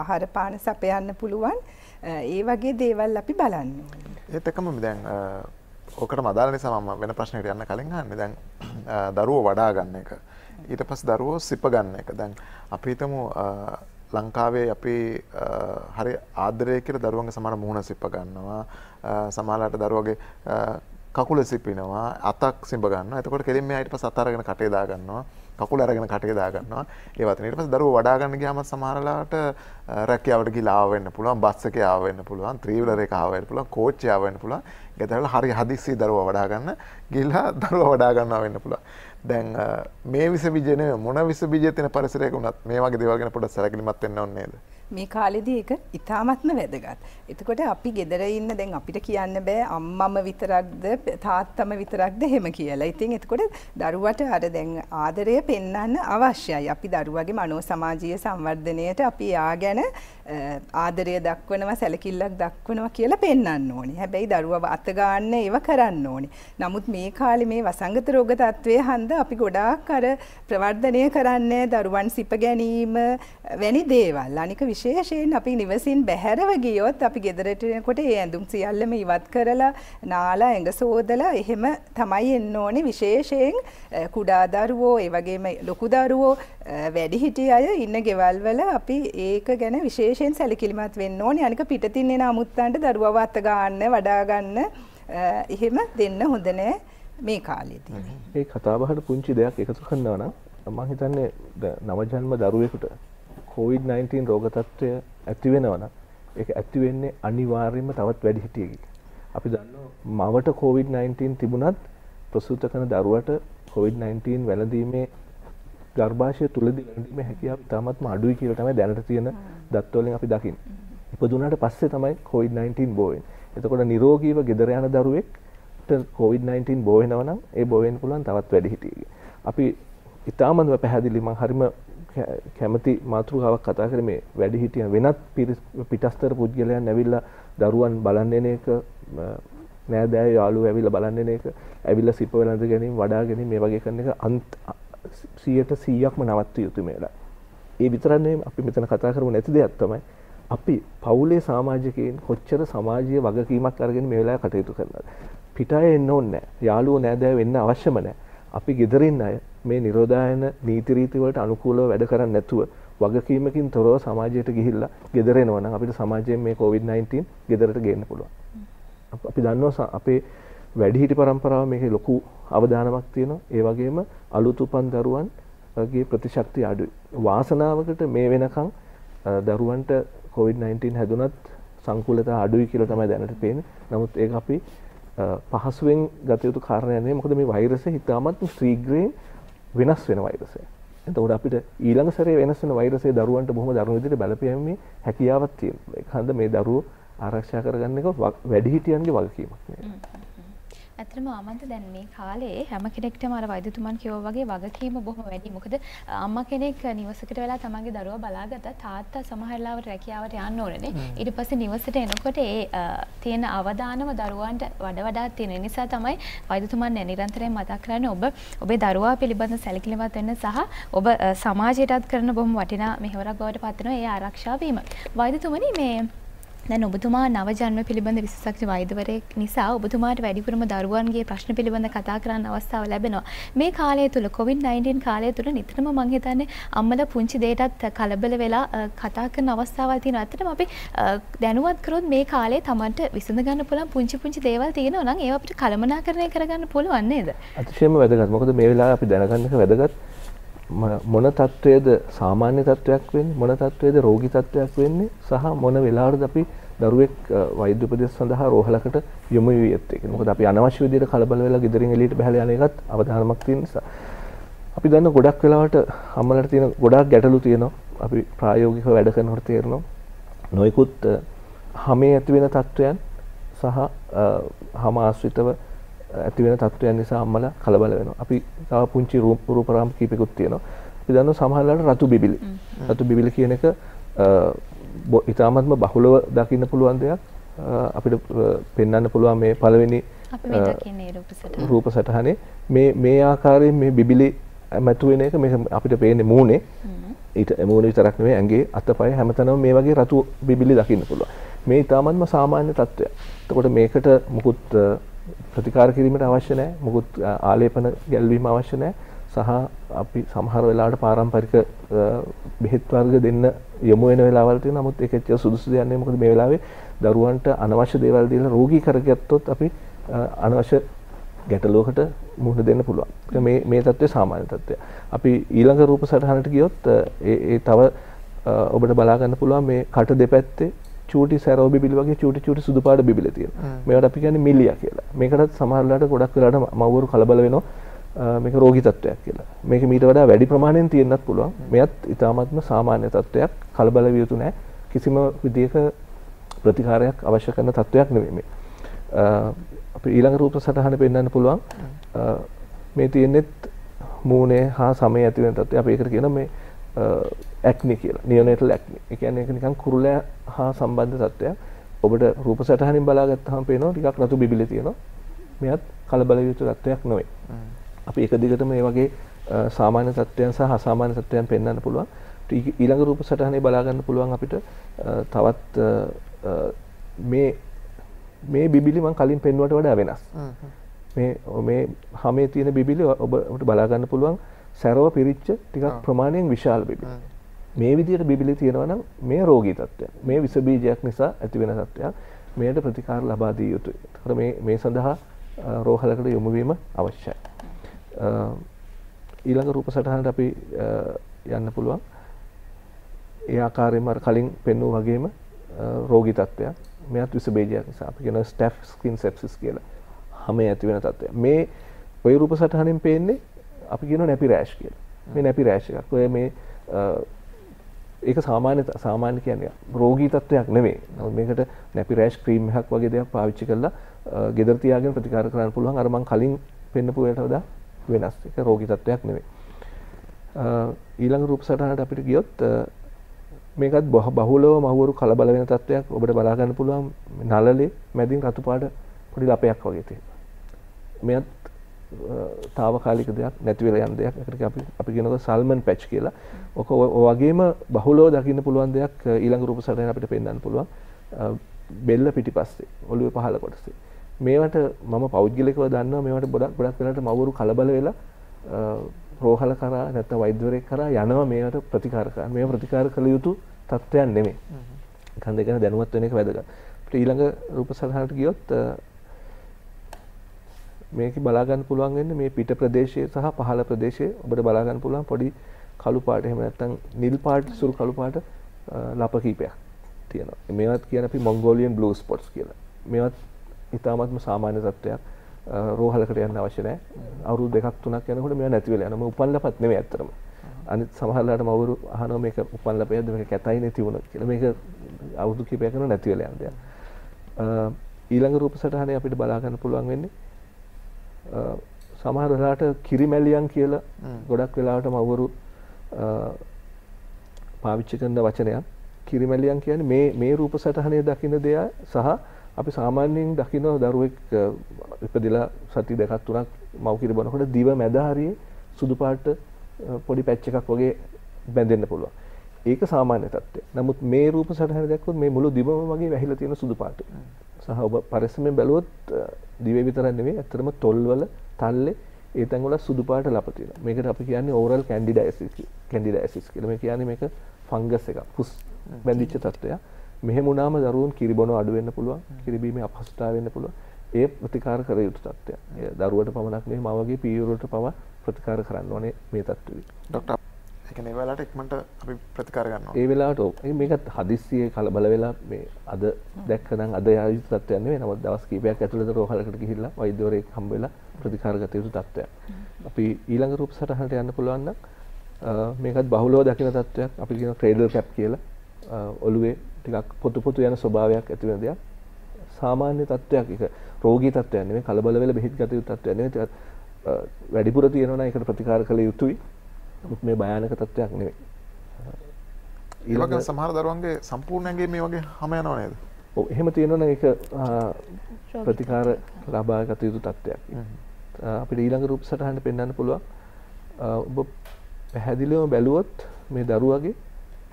ආහාර පාන සපයන්න පුළුවන්. ඒ වගේ දේවල් අපි බලන්න ඕනේ. ඒත් එකම දැන් ඔකටම අදාළ නිසා මම වෙන ප්‍රශ්නයකට යන්න කලින් අහන්නේ දැන් දරුවෝ වඩා ගන්න එක. ඊට පස්සේ දරුවෝ සිප ගන්න එක. දැන් අපි හිතමු ලංකාවේ අපි හරි ආදරය කියලා දරුවන්ගේ සමහර මුහුණ සිප ගන්නවා. සමහරවිට දරුවගේ කකුල සිපිනවා, අතක් සිඹ ගන්නවා. එතකොට කෙලින් මෙයා ඊට පස්සේ අත අරගෙන කටේ දා ගන්නවා. කකුල අරගෙන කටේ දා ගන්නවා. ඒ වතන ඊට පස්සේ දරුවෝ වඩා ගන්න ගියාම සමහර වෙලාවට රැකියාවට ගිහලා ආව වෙන්න පුළුවන්, බස් එකේ ආව වෙන්න පුළුවන්, ත්‍රිවිලර් එක ආව වෙන්න පුළුවන්, කෝච් එක ආව වෙන්න පුළුවන්. ගෙදරවල හරි හදිස්සි දරුවෝ වඩා ගන්න ගිහලා දරුවෝ වඩා ගන්නවා වෙන්න පුළුවන්. දැන් මේ විස බීජ නෙවෙයි මොන විස බීජ තියෙන පරිසරයක වුණත් මේ වගේ දේවල් ගැන පොඩ්ඩක් සැලකිලිමත් වෙන්න ඕනේ නේද? මේ කාලෙදී ඒක ඉතාමත්ම වැදගත්. එතකොට අපි ගෙදර ඉන්න දැන් අපිට කියන්න බෑ අම්මම විතරක්ද තාත්තම විතරක්ද එහෙම කියලා. ඉතින් එතකොට දරුවට අර දැන් ආදරය පෙන්වන්න අවශ්‍යයි. අපි දරුවගේ මනෝ සමාජීය සංවර්ධනයට අපි යා ගැන ආදරය දක්වනවා, සැලකිල්ලක් දක්වනවා කියලා පෙන්වන්න ඕනේ. හැබැයි දරුවව අත ගන්න ඒව කරන්න ඕනේ. නමුත් මේ කාලේ මේ වසංගත රෝග තත්ත්වයේ හන්ද අපි ගොඩාක් අර ප්‍රවර්ධනය කරන්නේ දරුවන් සිප ගැනීම වැනි දේවල්. අනික විශේෂයෙන් අපි නිවසින් බැහැරව ගියොත් අපි ගෙදරට එනකොට ඒ ඇඳුම් සියල්ලම ඉවත් කරලා නාලා ඇඟ සෝදලා එහෙම තමයි එන්න ඕනේ. විශේෂයෙන් කුඩා දරුවෝ ඒ වගේම ලොකු දරුවෝ වැඩිහිටි අය ඉන්න ගෙවල් වල අපි ඒක ගැන විශේෂයෙන් සැලකිලිමත් වෙන්න ඕනේ. අනික පිටතින් එන අමුත්තන්ට දරුවව අත ගන්න, වඩා ගන්න එහෙම දෙන්න හොඳ නෑ මේ කාලෙදී. මේ කතාබහට පුංචි දෙයක් එකතු කරනවා නම් මම හිතන්නේ නවජන්ම දරුවෙකුට COVID-19 රෝග තත්ත්වය ඇති වෙනවා නම් ඒක ඇති වෙන්නේ අනිවාර්යයෙන්ම තවත් වැඩිහිටියෙකි. අපි දන්නවා මවට COVID-19 තිබුණත් ප්‍රසූත කරන දරුවට COVID-19 වැළඳීමේ ගර්භාෂය තුලදී වැළඳීමේ හැකියාව ඉතාමත්ම අඩුයි කියලා තමයි දැනට තියෙන දත් වලින් අපි දකින්නේ. ඉපදුනාට පස්සේ තමයි COVID-19 බෝ වෙන්නේ. එතකොට නිරෝගීව ගෙදර යන දරුවෙක්ට COVID-19 බෝ වෙනවා නම් ඒ බෝ වෙන්න පුළුවන් තවත් වැඩිහිටියෙකි. අපි ඉතාමත්ම පැහැදිලි මම හරිම කැමති මාතෘකාවක් කතා කරේ මේ වැඩිහිටියන් වෙනත් පිටස්තර පුද්ගලයන් ඇවිල්ලා දරුවන් බලන්න එන එක නෑදෑයෝ යාළුවෝ ඇවිල්ලා බලන්න එන එක ඇවිල්ලා සිප වෙනඳ ගැනීම වඩා ගැනීම මේ වගේ කරන එක 100%ක්ම නවත්විය යුතු මේලා. ඒ විතරක් නෙමෙයි අපි මෙතන කතා කරමු නැති දෙයක් තමයි අපි පවුලේ සමාජිකයින් කොච්චර සමාජීය වගකීමක් අරගෙන මේ වෙලාවේ කටයුතු කරනවද? පිටාය එන්න ඕනේ නැහැ. යාළුවෝ නෑදෑයෝ වෙන්න අවශ්‍යම නැහැ. අපි ගෙදරින් අය මේ නිරෝධායන නීති රීති වලට අනුකූලව වැඩ කරන්නේ නැතුව වගකීමකින් තොරව සමාජයට ගිහිල්ලා ගෙදර එනවා නම් අපිට සමාජයෙන් මේ COVID-19 ගෙදරට ගේන්න පුළුවන්. අපි දන්නවා අපේ වැඩිහිටි પરම්පරාව මේකේ ලොකු අවදානමක් තියෙනවා. ඒ වගේම අලුත් උපන් දරුවන්ගේ ප්‍රතිශක්තිය අඩුයි. වාසනාවකට මේ වෙනකන් දරුවන්ට COVID-19 හැදුනත් සංකූලතා අඩුයි කියලා තමයි දැනට පේන්නේ. නමුත් ඒක අපි පහසුවෙන් ගත යුතු කාරණයක් නෙවෙයි. මොකද මේ වෛරසය හිතාමත් ශීඝ්‍රයෙන් වෙනස් වෙන වෛරසයක්. එතකොට අපිට ඊළඟ සැරේ වෙනස් වෙන වෛරසය දරුවන්ට බොහොම දරුණු විදිහට බලපෑමේ හැකියාවක් තියෙනවා. ඒක හන්ද මේ දරුවෝ ආරක්ෂා කරගන්න එක වැඩිහිටියන්ගේ වගකීමක් නේ. ඇත්තටම ආමන්ත දැන් මේ කාලේ හැම කෙනෙක්ටම අර වෛද්‍යතුමන් කිව්වා වගේ වගකීම බොහොම වැඩි. මොකද අම්මා කෙනෙක් නිවසකට වෙලා තමන්ගේ දරුවා බලාගත්තා තාත්තා සමහරලාවට රැකියාවට යන්න ඕනනේ. ඊට පස්සේ නිවසට එනකොට ඒ තියෙන අවදානම දරුවන්ට වඩාත් තියෙන නිසා තමයි වෛද්‍යතුමන් නිරන්තරයෙන් මතක් කරන්නේ ඔබේ දරුවා පිළිබඳ සැලකිලිමත් වෙන්න සහ ඔබ සමාජයටත් කරන බොහොම වටිනා මෙහෙවරක් බවට පත් වෙනවා ඒ ආරක්ෂා වීම. වෛද්‍යතුමනි මේ දැන් ඔබතුමා නවජන්ම පිළිබඳ විශේෂඥ වෛද්‍යවරයෙක් නිසා ඔබතුමාට වැඩිපුරම දරුවන්ගේ ප්‍රශ්න පිළිබඳ කතා කරන්න අවස්ථාව ලැබෙනවා. මේ කාලය තුල COVID-19 කාලය තුල නිතරම මම හිතන්නේ අම්මලා පුංචි දෙයටත් කලබල වෙලා කතා කරන අවස්ථාවල් තියෙනවා. ඇත්තටම අපි දැනුවත් කරොත් මේ කාලේ Tamanට විසඳ ගන්න පුළුවන් පුංචි දේවල් තියෙනවා නම් ඒවා අපිට කළමනාකරණය කරගන්න පුළුවන් නේද? අතිශයම වැදගත්. මොකද මේ වෙලාවේ අපි දැනගන්න එක වැදගත් මොන තත්වයේද සාමාන්‍ය තත්වයක් වෙන්නේ මොන තත්වයේද රෝගී තත්වයක් වෙන්නේ සහ මොන වෙලාවටද අපි දරුවෙක් වෛද්‍ය උපදෙස් සඳහා රෝහලකට යොමු වී යත්තේ. මොකද අපි අනවශ්‍ය විදිහට කලබල වෙලා ගෙදරින් එළියට බහලා යන එකත් අවධානමක් තියෙන නිසා. අපි දන්න ගොඩක් වෙලාවට අම්මලාට තියෙන ගොඩාක් ගැටලු තියෙනවා. අපි ප්‍රායෝගිකව වැඩ කරනකොට තේරෙනවා. නොයෙකුත් හැමේ ඇති වෙන තත්වයන් සහ හැම ආශ්‍රිතව ඇති වෙන තත්ත්වයන් නිසා අම්මලා කලබල වෙනවා. අපි තව පුංචි රූපරාම කීපෙකුත් තියෙනවා. අපි දන්නවා සමහරවිට රතු බිබිලි. රතු බිබිලි කියන එක ඉතාමත්ම බහුලව දකින්න පුළුවන් දෙයක්. අපිට පෙන්වන්න පුළුවන් මේ පළවෙනි අපි මේ දකින්නේ රූප සටහනේ මේ ආකාරයෙන් මේ බිබිලි මතුවෙන එක මේ අපිට පේන්නේ මූණේ. ඊට මූණ විතරක් නෙමෙයි ඇඟේ අතපය හැමතැනම මේ වගේ රතු බිබිලි දකින්න පුළුවන්. මේ ඉතාමත්ම සාමාන්‍ය තත්ත්වයක්. එතකොට මේකට මුකුත් ප්‍රතිකාර කිරීමට අවශ්‍ය නැහැ. මුකුත් ආලේපන ගැල්වීම අවශ්‍ය නැහැ. සහ අපි සමහර වෙලාවට පාරම්පරික බෙහෙත් වර්ග දෙන්න යොමු වෙන වෙලාවල් තියෙනවා. නමුත් ඒක ඇත්තට සුදුසු දෙයක් නෙවෙයි. මොකද මේ වෙලාවේ දරුවන්ට අනවශ්‍ය දේවල් දීලා රෝගී කරගත්තොත් අපි අනවශ්‍ය ගැටලුවකට මුහුණ දෙන්න පුළුවන්. මේ තත්ත්වය සාමාන්‍ය තත්ත්වය. අපි ඊළඟ රූප සටහනට ගියොත් ඒ තව ඔබට බලා ගන්න පුළුවන් මේ කට දෙපැත්තේ චූටි සැරෝ බිබිලි වගේ චූටි සුදු පාට බිබිලි තියෙනවා. මේවට අපි කියන්නේ මිලියා කියලා. මේකටත් සමහර වෙලාවට ගොඩක් වෙලාවට මව්වරු කලබල වෙනවා. මේක රෝගී තත්ත්වයක් කියලා. මේක මීට වඩා වැඩි ප්‍රමාණයෙන් තියෙන්නත් පුළුවන්. මෙයත් ඊටාත්ම සාමාන්‍ය තත්ත්වයක්. කලබල විය යුතු නැහැ. කිසිම විදියක ප්‍රතිකාරයක් අවශ්‍ය කරන තත්ත්වයක් නෙවෙයි මේ. අපි ඊළඟ රූප සටහන පෙන්වන්න පුළුවන්. මේ තියෙන්නේ මූණේ හා සමේ ඇති වෙන තත්ත්වය. අපි ඒකට කියනවා මේ ඇක්නි කියලා. නියෝනේටල් ඇක්නි. ඒ කියන්නේ ඒක නිකන් කුරුලෑ හා සම්බන්ධ තත්ත්වයක්. ඔබට රූප සටහනින් බලාගත්තාම පේනවා ටිකක් රතු බිබිලි තියෙනවා. මෙයත් කලබල විය යුතු තත්ත්වයක් නෙවෙයි. අපි එක දිගටම මේ වගේ සාමාන්‍ය තත්ත්වයන් සහ අසාමාන්‍ය තත්ත්වයන් පෙන්වන්න පුළුවන්. ඊළඟ රූප සටහනේ බලා ගන්න පුළුවන් අපිට තවත් මේ බිබිලි මම කලින් පෙන්වුවට වඩා වෙනස්. මේ හැමේ තියෙන බිබිලි ඔබට බලා ගන්න පුළුවන් සැරව පිරිච්ච ටිකක් ප්‍රමාණයෙන් විශාල බිබිලි. මේ විදිහට බිබිලි තියෙනවා නම් මේ රෝගී තත්ත්වයක්. මේ විස බීජයක් නිසා ඇති වෙන තත්ත්වයක්. මේකට ප්‍රතිකාර ලබා දිය යුතුයි. ඒකට මේ සඳහා රෝහලකට යොමු වීම අවශ්‍යයි. ඊළඟ රූප සටහනට අපි යන්න පුළුවන්. ඒ ආකාරයෙන්ම අර කලින් පෙන්වූ වගේම රෝගී තත්ත්වයක්. මෙයත් විස බීජයක් නිසා අපි කියන ස්ටැෆ් ස්කින් සෙප්සිස් කියලා. හැම ඇති වෙන තත්ත්වයක්. මේ ওই රූප සටහනින් පේන්නේ අපි කියන නැපි රෑෂ් කියලා. මේ නැපි රෑෂ් එකක්. ඔය මේ ඒක සාමාන්‍ය කියන්නේ රෝගී තත්ත්වයක් නෙමෙයි. මේකට නැපි රෑෂ් ක්‍රීම් එකක් වගේ දෙයක් පාවිච්චි කරලා ගෙදර තියාගෙන ප්‍රතිකාර කරන්න පුළුවන්. අර මම කලින් පෙන්නපු ඒකට වඩා වෙනස්. ඒක රෝගී තත්ත්වයක් නෙමෙයි. ඊළඟ රූප සටහනට අපිට ගියොත් මේකත් බහුලව මහවරු කලබල වෙන තත්ත්වයක් ඔබට බලා ගන්න පුළුවන්. නළලේ මැදින් රතු පාට පොඩි ලපයක් වගේ තියෙනවා. මෙයත් తాවකාලික දෙයක් නැති වෙලා යන දෙයක්. ඒකට අපි කියනවා සල්මන් පැච් කියලා. ඔක වගේම බහුලව දකින්න පුළුවන් දෙයක් ඊළඟ රූප සටහන අපිට පෙන්වන්න පුළුවන්. බෙල්ල පිටිපස්සේ ඔළුවේ පහළ කොටසේ. මේවට මම පෞද්ගලිකව දන්නවා මේවට ගොඩක් වෙලාවට මව්වරු කලබල වෙලා රෝහල කරා නැත්නම් වෛද්‍යවරයෙක් කරා යනවා මේවට ප්‍රතිකාර කරන්න. මේව ප්‍රතිකාර කළ යුතු තත්ත්වයක් නෙමෙයි. කන් දෙකන දැනුවත් වෙන එක වැදගත්. අපිට ඊළඟ රූප සටහනට ගියොත් මේක බලා ගන්න පුළුවන් වෙන්නේ මේ පිට ප්‍රදේශයේ සහ පහළ ප්‍රදේශයේ ඔබට බලා ගන්න පුළුවන් පොඩි කළු පාට එහෙම නැත්නම් නිල් පාට සුරු කළු පාට ලප කීපයක් තියෙනවා. මේවත් කියන අපි මොන්ගෝලියන් බ්ලූ ස්පොට්ස් කියලා. මේවත් ඉතාමත්ම සාමාන්‍ය තත්ත්වයක්. රෝහලකට යන්න අවශ්‍ය නැහැ. අවුරුදු 2ක් 3ක් යනකොට මේවා නැති වෙලා යනවා. මේ උපන්ලපත් නෙමෙයි ඇත්තටම. අනිත් සමහරලාට මවරු අහනවා මේක උපන්ලපයක්ද මේක කැතයිනේ තිබුණා කියලා. මේක අවුරුදු කිහිපයක් යනවා නැති වෙලා යන දෙයක්. ඊළඟ රූප සටහනේ අපිට බලා ගන්න පුළුවන් වෙන්නේ සමහර වෙලාවට කිරිමැලියන් කියලා ගොඩක් වෙලාවට මවරු පාවිච්චි කරන වචනයක්. කිරිමැලියන් කියන්නේ මේ රූප සටහනේ දකින්න දෙය සහ අපි සාමාන්‍යයෙන් දකින්න දරුවෙක් ඉපදිලා සති 2ක් 3ක් මව් කිරි බොනකොට දිව මැද හරියේ සුදු පාට පොඩි පැච් එකක් වගේ බැඳෙන්න පුළුවන්. ඒක සාමාන්‍ය තත්ත්වය. නමුත් මේ රූප සටහන දැක්කොත් මේ මුළු දිවම වගේ වැහිලා තියෙන සුදු පාට. සහ ඔබ පරිස්සමෙන් බැලුවොත් දිවේ විතරක් නෙවෙයි ඇත්තටම තොල්වල තල්ලේ ඒ තැන්වල සුදු පාට ලප තියෙනවා. මේකට අපි කියන්නේ ඕරල් කැන්ඩිඩයිසිස් කියලා. මේ කියන්නේ මේක ෆංගස් එකක්. පුස් බැඳිච්ච තත්ත්වයක්. මෙහෙම වුණාම දරුවෝ කිරිබොන අඩු වෙන්න පුළුවන්. කිරිබීමේ අපහසුතාව වෙන්න පුළුවන්. ඒ ප්‍රතිකාර කර යුතු තත්ත්වයක්. ඒ දරුවට පමණක් නෙවෙයි මවගේ පීරුවට පවා ප්‍රතිකාර කරන්න ඕනේ මේ තත්ත්වෙවි. ડોක්ටර් ඒ කියන්නේ ඒ වෙලාවට ඉක්මනට අපි ප්‍රතිකාර ගන්නවා. ඒ වෙලාවට මේකත් හදිස්සියේ කලබල වෙලා මේ අද දැක්කනම් අද යා යුතු තත්ත්වයක් නෙවෙයි. නමුත් දවස් කිහිපයක් ඇතුළත රෝහලකට ගිහිල්ලා වෛද්‍යවරයෙක් හම්බ වෙලා ප්‍රතිකාර ගත යුතු තත්ත්වයක්. අපි ඊළඟ රූප සටහනට යන්න පුළුවන් නම් මේකත් බහුලව දකින තත්ත්වයක්. අපි කියන ක්‍රේඩල් කැප් කියලා. ඔළුවේ ටිකක් පොතු යන ස්වභාවයක් ඇති වෙන දෙයක්. සාමාන්‍ය තත්ත්වයක්. ඒක රෝගී තත්ත්වයක් නෙවෙයි. කලබල වෙලා බෙහෙත් ගත යුතු තත්ත්වයක් නෙවෙයි. වැඩිපුර තියෙනවා නම් ඒකට ප්‍රතිකාර කළ යුතුයි. නමුත් මේ භයානක තත්ත්වයක් නෙවෙයි. ඊළඟ සමහර දරුවන්ගේ සම්පූර්ණයෙන් මේ වගේ හැම යනව නේද? ඔව් එහෙම තියෙනවා නම් ඒක ප්‍රතිකාර ලබා ගත යුතු තත්ත්වයක්. අපිට ඊළඟ රූප සටහනට පෙන්වන්න පුළුවන්. ඔබ පැහැදිලිවම බැලුවොත් මේ දරුවගේ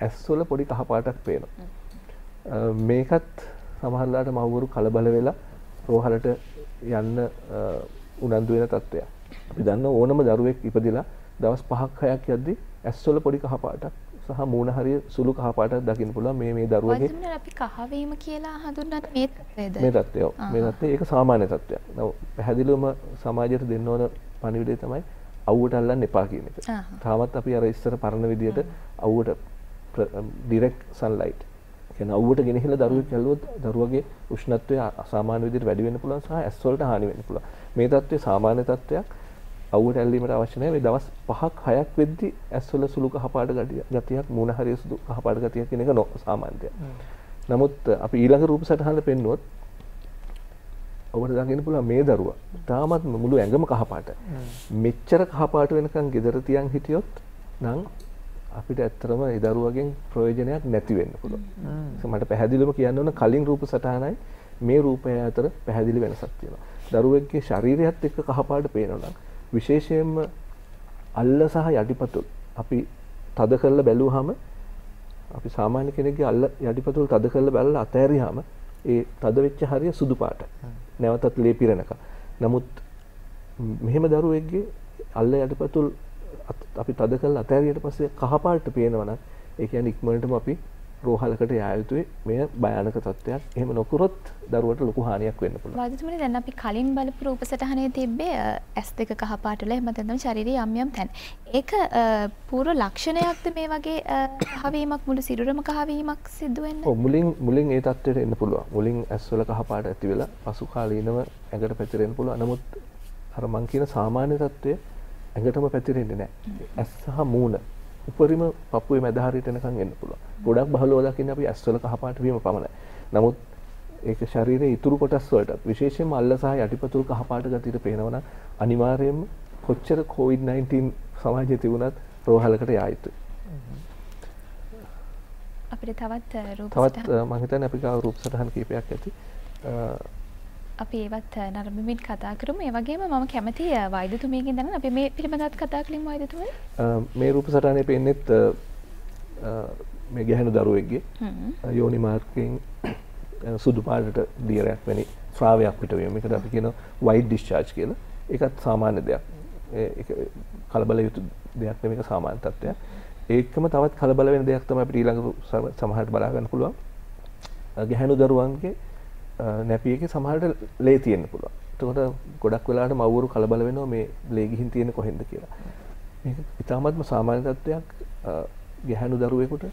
ඇස්වල පොඩි කහ පාටක් පේනවා. මේකත් සමහරලාට මව්වරු කලබල වෙලා රෝහලට යන්න උනන්දු වෙන තත්ත්වයක්. අපි දන්න ඕනම දරුවෙක් ඉපදිලා දවස් 5ක් 6ක් යද්දි ඇස්වල පොඩි කහ පාටක් සහ මූණ හරිය සුළු කහ පාටක් දකින්න පුළුවන් මේ දරුවගේ. වයින්දර අපි කහ වීම කියලා හඳුන්වන්නේ මේ තත්ත්වයද? මේ තත්ත්වය. මේ තත්ත්වය ඒක සාමාන්‍ය තත්ත්වයක්. නමුත් පැහැදිලිවම සමාජයට දෙන්න ඕන පණිවිඩය තමයි අවුවට අල්ලන්න එපා කියන එක. තාමත් අපි අර ඉස්සර පරණ විදියට අවුවට ඩිරෙක්ට් සන්ලයිට් කියන්නේ අවුවට ගෙනහිලා දරුවෙක් ඇල්ලුවොත් දරුවගේ උෂ්ණත්වය අසාමාන්‍ය විදිහට වැඩි වෙන්න පුළුවන් සහ ඇස් වලට හානි වෙන්න පුළුවන්. මේ තත්ත්වය සාමාන්‍ය තත්ත්වයක්. අවුවට ඇල්ලීමට අවශ්‍ය නැහැ. මේ දවස් 5ක් 6ක් වෙද්දි ඇස් වල සුළු කහපාට ගතියක් මූණ හරිය සුදු කහපාට ගතියක් කියන එක සාමාන්‍ය දෙයක්. නමුත් අපි ඊළඟ රූප සටහන පෙන්නුවොත් ඔබට දකින්න පුළුවන් මේ දරුවා තාමත් මුළු ඇඟම කහපාට. මෙච්චර කහපාට වෙනකන් ගෙදර තියන් හිටියොත් නම් අපිට ඇත්තටම ඒ දරුවගෙන් ප්‍රයෝජනයක් නැති වෙන්න පුළුවන්. මට පැහැදිලිවම කියන්න ඕන කලින් රූප සටහනයි මේ රූපය අතර පැහැදිලි වෙනසක් තියෙනවා. දරුවෙක්ගේ ශරීරයත් එක්ක කහපාට පේනවා නම් විශේෂයෙන්ම අල්ල සහ යටිපතුල් අපි තද කරලා බැලුවාම අපි සාමාන්‍ය කෙනෙක්ගේ අල්ල යටිපතුල් තද කරලා බලලා අතෑරියාම ඒ තද වෙච්ච හරිය සුදු පාට. නැවතත් ලේ පිරෙනක. නමුත් මෙහෙම දරුවෙක්ගේ අල්ල යටිපතුල් අපි තද කරලා අතෑරියට පස්සේ කහ පාට පේනවා නම් ඒ කියන්නේ ඉක්මනටම අපි රෝහලකට යා යුතුයි. මේ භයානක තත්ත්වයක්. එහෙම නොකරොත් දරුවට ලොකු හානියක් වෙන්න පුළුවන්. වෛද්‍යතුමනි දැන් අපි කලින් බලපු රූප සටහනේ තිබ්බේ S2 කහ පාට වල එහෙම නැත්නම් ශරීරයේ යම් යම් තැන්. ඒක පූර්ව ලක්ෂණයක්ද මේ වගේ කහවීමක් මුළු සිරුරම කහවීමක් සිදු වෙන්නේ? ඔව් මුලින් ඒ තත්ත්වයට එන්න පුළුවන්. මුලින් S වල කහ පාට ඇති වෙලා පසු කාලීනව ඇඟට පැතිරෙන්න පුළුවන්. නමුත් අර මං කියන සාමාන්‍ය තත්ත්වය ඇඟටම පැතිරෙන්නේ නැහැ. S සහ මූණ උපරිම පපුවේ මැද හරියට එනකන් එන්න පුළුවන්. ගොඩක් බහලව දකින්න අපි ඇස් වල කහපාට වීම පමණයි. නමුත් ඒක ශරීරයේ ඉතුරු කොටස් වලට විශේෂයෙන්ම අල්ල සහ යටිපතුල් කහපාට ගතියට පේනවා නම් අනිවාර්යයෙන්ම කොච්චර COVID-19 සමාජයේ තිබුණත් රෝහලකට යා යුතුයි. අපිට තවත් මම හිතන්නේ අපි ගාව රූප සටහන් කීපයක් ඇති. අපි ඒවත් නරඹමින් කතා කරමු. ඒ වගේම මම කැමති වෛද්‍යතුමියගෙන් දැනගන්න අපි මේ පිළිබඳවත් කතා කලින් වෛද්‍යතුමනි. මේ රූප සටහනේ පෙන්නේත් මේ ගැහැණු දරුවෙක්ගේ යෝනි මාර්ගයෙන් සුදු පාටට දියරයක් වැනි ස්‍රාවයක් පිට වීම. මේකට අපි කියනවා white discharge කියලා. ඒකත් සාමාන්‍ය දෙයක්. ඒක කලබල යුතු දෙයක් නෙමෙයි, සාමාන්‍ය තත්ත්වයක්. ඒකම තවත් කලබල වෙන දෙයක් තමයි අපිට ඊළඟ සමහරට බලා ගන්න පුළුවන්. ගැහැණු දරුවන්ගේ නැපියකේ සමහරට ලේ තියෙන්න පුළුවන්. එතකොට ගොඩක් වෙලාවට මව්වරු කලබල වෙනවා මේ ලේ ගිහින් තියෙන්නේ කොහෙන්ද කියලා. මේක ඉතාමත්ම සාමාන්‍ය තත්ත්වයක්. ගැහැණු දරුවෙකුට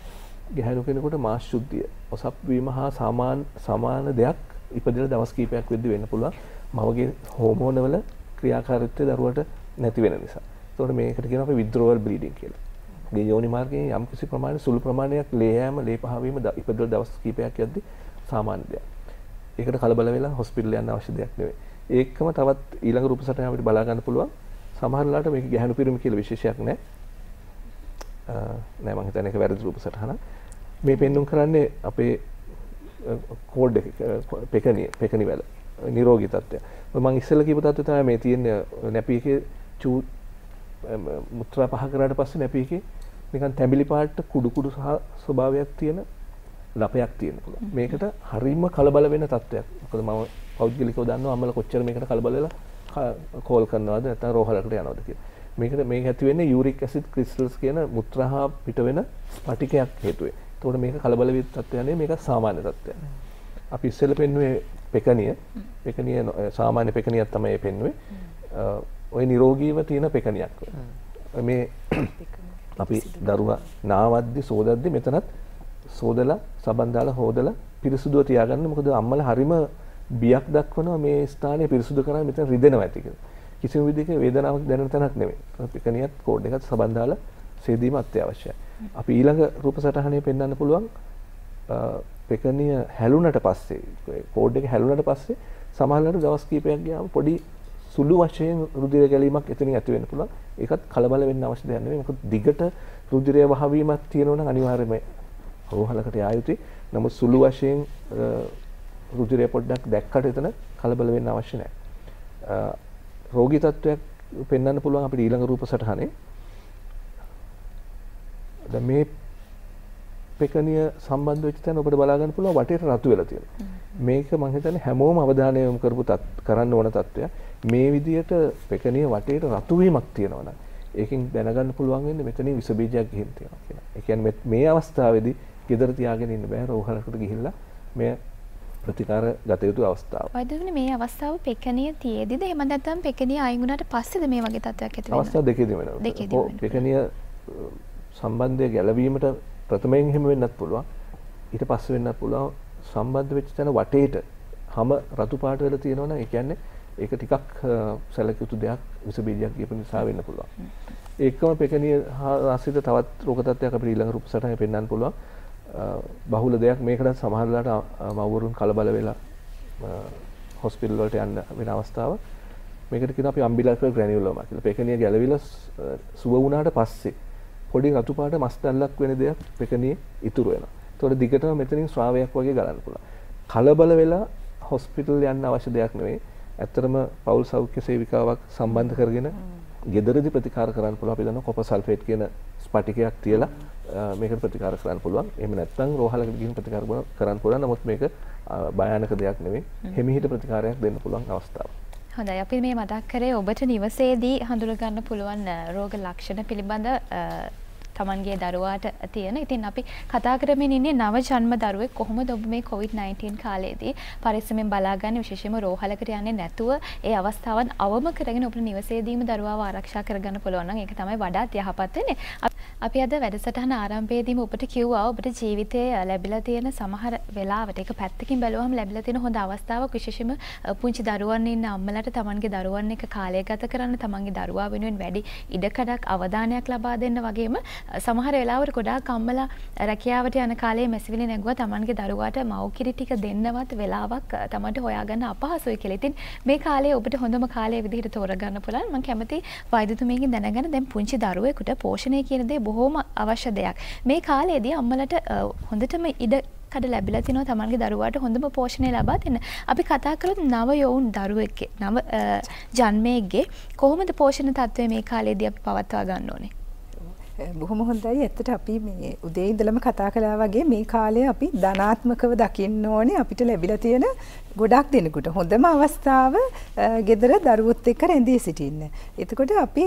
ගැහැණු කෙනෙකුට මාස් ශුද්ධිය ඔසප් වීම හා සමාන දෙයක් ඉපදෙන දවස් කිහිපයක් වෙද්දි වෙන්න පුළුවන්. මවගේ හෝමෝන වල ක්‍රියාකාරීත්වය දරුවට නැති වෙන නිසා. එතකොට මේකට කියනවා අපි withdrawal bleeding කියලා. මේ යෝනි මාර්ගයේ යම්කිසි ප්‍රමාණයක් සුළු ප්‍රමාණයක් ලේ යෑම ලේ පහ වීම ඉපදෙන දවස් කිහිපයක් යද්දි සාමාන්‍ය දෙයක්. ඒකට කලබල වෙලා හොස්පිටල් යන්න අවශ්‍ය දෙයක් නෙවෙයි. ඒකම තවත් ඊළඟ රූප සටහන අපිට බලා ගන්න පුළුවන්. සමහර වෙලාවට මේක ගැහැණු පිරිමි කියලා විශේෂයක් නැහැ. නෑ මම හිතන්නේ ඒක වැරදි රූප සටහනක්. මේ පෙන්눔 කරන්නේ අපේ කෝඩ් එක පෙකණි වල නිරෝගී තත්ත්වය. මම ඉස්සෙල්ලා කියපු තත්ත්වය තමයි මේ තියෙන්නේ නැපියකේ මුත්‍රා පහ කරාට පස්සේ නැපියකේ නිකන් තැඹිලි පාට කුඩු සහ ස්වභාවයක් තියෙන ලපයක් තියෙන්න පුළුවන්. මේකට හරිම කලබල වෙන තත්ත්වයක්. මොකද මම පෞද්ගලිකව දන්නවා අම්මලා කොච්චර මේකට කලබල වෙලා කෝල් කරනවද නැත්නම් රෝහලකට යනවද කියලා. මේක ඇති වෙන්නේ යූරික් ඇසිඩ් ක්‍රිස්ටල්ස් කියන මුත්‍රා පිට වෙන ස්පටිකයක් හේතුවෙන්. ඒතකොට මේක කලබල වෙච්ච තත්ත්වයක් නෙවෙයි, මේක සාමාන්‍ය තත්ත්වයක්. අපි ඉස්සෙල්ලා පෙන්නුවේ පෙකණිය සාමාන්‍ය පෙකණියක් තමයි පෙන්නුවේ. ওই නිරෝගීව තියෙන පෙකණියක්. මේ අපි දරුවා නාවද්දි සෝදද්දි මෙතනත් සෝදලා සබන් දාලා හොදලා පිරිසුදුව තියාගන්න. මොකද අම්මලා හරිම බියක් දක්වනවා මේ ස්ථානය පිරිසුදු කරා මෙතන රිදෙනවා ඇති කියලා. කිසිම විදිහක වේදනාවක් දැනෙන තැනක් නෙමෙයි. පෙකණියත් කෝඩ් එකත් සබන් දාලා සේදීම අත්‍යවශ්‍යයි. අපි ඊළඟ රූප සටහනේ පෙන්වන්න පුළුවන් පෙකණිය හැලුණට පස්සේ කෝඩ් එක හැලුණට පස්සේ සමහරවිට දවස් කිහිපයක් ගියාම පොඩි සුළු වශයෙන් රුධිර ගැලීමක් එතනින් ඇති වෙන්න පුළුවන්. ඒකත් කලබල වෙන්න අවශ්‍ය දෙයක් නෙමෙයි. මොකද දිගට රුධිරය වහවීමක් තියෙනවා නම් අනිවාර්යයෙන්ම රෝහලකට යා යුතුයි. නමුත් සුළු වශයෙන් රුධිරය පොඩ්ඩක් දැක්කට එතන කලබල වෙන්න අවශ්‍ය නැහැ. රෝගී තත්ත්වයක් පෙන්වන්න පුළුවන් අපිට ඊළඟ රූප සටහනේ. දැන් මේ පෙකණිය සම්බන්ධ වෙච්ච තැන ඔබට බලා ගන්න පුළුවන් වටේට රතු වෙලා තියෙනවා. මේක මම හිතන්නේ හැමෝම අවධානය යොමු කරපු කරන්න ඕන තත්ත්වයක්. මේ විදියට පෙකණිය වටේට රතු වීමක් තියෙනවා නම් ඒකෙන් දැනගන්න පුළුවන් වෙන්නේ මෙතනින් විස බීජයක් ගිහින් තියෙනවා කියලා. ඒ කියන්නේ මේ අවස්ථාවේදී ගෙදර තියාගෙන ඉන්න බෑ, රෝහලකට ගිහිල්ලා මේ ප්‍රතිකාර ගත යුතු අවස්ථාව. වෛද්‍යවරුනි මේ අවස්ථාව පෙකණිය තියේදීද එහෙම නැත්නම් පෙකණිය අයින් වුණාට පස්සේද මේ වගේ තත්ත්වයක් ඇති වෙන්නේ? අවස්ථා දෙකේදීම වෙනවා. පෙකණිය සම්බන්ධය ගැලවීමට ප්‍රථමයෙන් හිම වෙන්නත් පුළුවන්. ඊට පස්සේ වෙන්නත් පුළුවන්. සම්බන්ධ වෙච්ච තැන වටේට හැම රතු පාට වෙලා තියෙනවා නම් ඒ කියන්නේ ඒක ටිකක් සැලකිය යුතු දෙයක් විස බීජයක් ගියපු නිසා වෙන්න පුළුවන්. ඒකම පෙකණිය ආශ්‍රිත තවත් රෝග තත්ත්වයක් අපිට ඊළඟ රූපසටහනේ පෙන්වන්න පුළුවන්. බහුල දෙයක් මේකට සමහරලාට මව්වරුන් කලබල වෙලා හොස්පිටල් වලට යන්න වෙන අවස්ථාව. මේකට කියනවා අපි අම්බිලයිකල් ග්‍රැනියුලෝමා කියලා. පෙකණිය ගැලවිලා සුව වුණාට පස්සේ පොඩි රතු පාට මස් දැල්ලක් වෙන දෙයක් පෙකණියේ ඉතුරු වෙනවා. ඒතකොට දිගටම මෙතනින් ස්‍රාවයක් වගේ ගලන්න පුළුවන්. කලබල වෙලා හොස්පිටල් යන්න අවශ්‍ය දෙයක් නෙවෙයි. ඇත්තටම පෞල් සෞඛ්‍ය සේවිකාවක් සම්බන්ධ කරගෙන ගෙදරදී ප්‍රතිකාර කරන්න පුළුවන්. අපි දන්නවා කොපර් සල්ෆේට් කියන ස්පටිකයක් තියලා මේකට ප්‍රතිකාර කරන්න පුළුවන්. එහෙම නැත්නම් රෝහලකට ගිහින් ප්‍රතිකාර කරන්න පුළුවන්. නමුත් මේක භයානක දෙයක් නෙවෙයි. හිමිහිට ප්‍රතිකාරයක් දෙන්න පුළුවන් අවස්ථාවක්. හොඳයි අපි මේ මතක් කරේ ඔබට නිවසේදී හඳුනා ගන්න පුළුවන් රෝග ලක්ෂණ පිළිබඳ තමන්ගේ දරුවාට තියෙන. ඉතින් අපි කතා කරමින් ඉන්නේ නව ජන්ම දරුවෙක් කොහොමද ඔබ මේ COVID-19 කාලයේදී පරිස්සමෙන් බලාගන්නේ, විශේෂයෙන්ම රෝහලකට යන්නේ නැතුව ඒ අවස්ථාවන් අවම කරගෙන ඔබට නිවසේදීම දරුවාව ආරක්ෂා කරගන්න පුළුවන් නම් ඒක තමයි වඩාත් යහපත් වෙන්නේ. අපි අද වැඩසටහන ආරම්භයේදීම ඔබට කිව්වා ඔබට ජීවිතයේ ලැබිලා තියෙන සමහර වෙලාවට ඒක පැත්තකින් බැලුවම ලැබිලා තියෙන හොඳ අවස්ථාවක්, විශේෂයෙන්ම පුංචි දරුවන් ඉන්න අම්මලාට තමන්ගේ දරුවන් එක්ක කාලය ගත කරන්න, තමන්ගේ දරුවා වෙනුවෙන් වැඩි ඉඩකඩක් අවධානයක් ලබා දෙන්න වගේම සමහර වෙලාවට ගොඩාක් අම්මලා රැකියාවට යන කාලේ මැසිවිලි නැගුවා තමන්ගේ දරුවාට මව්කිරි ටික දෙන්නවත් වෙලාවක් තමන්ට හොයාගන්න අපහසුයි කියලා. ඉතින් මේ කාලේ ඔබට හොඳම කාලය විදිහට තෝරගන්න පුළුවන්. මම කැමති වෛද්‍යතුමියකින් දැනගන්න දැන් පුංචි දරුවෙකුට පෝෂණය කියන දේ බොහොම අවශ්‍ය දෙයක්. මේ කාලේදී අම්මලට හොඳටම ඉඩ කඩ ලැබිලා තිනවා තමන්ගේ දරුවාට හොඳම පෝෂණය ලබා දෙන්න. අපි කතා කරොත් නව යොවුන් දරුවෙක්ගේ නව ජන්මයේගේ කොහොමද පෝෂණ තත්ත්වය මේ කාලේදී අපි පවත්වා ගන්න ඕනේ? බොහොම හොඳයි. ඇත්තට අපි මේ උදේ ඉඳලම කතා කළා වගේ මේ කාලය අපි ධනාත්මකව දකින්න ඕනේ. අපිට ලැබිලා තියෙන ගොඩක් දෙනෙකුට හොඳම අවස්ථාව ගෙදර දරුවොත් එක්ක රැඳී සිටින්න. එතකොට අපි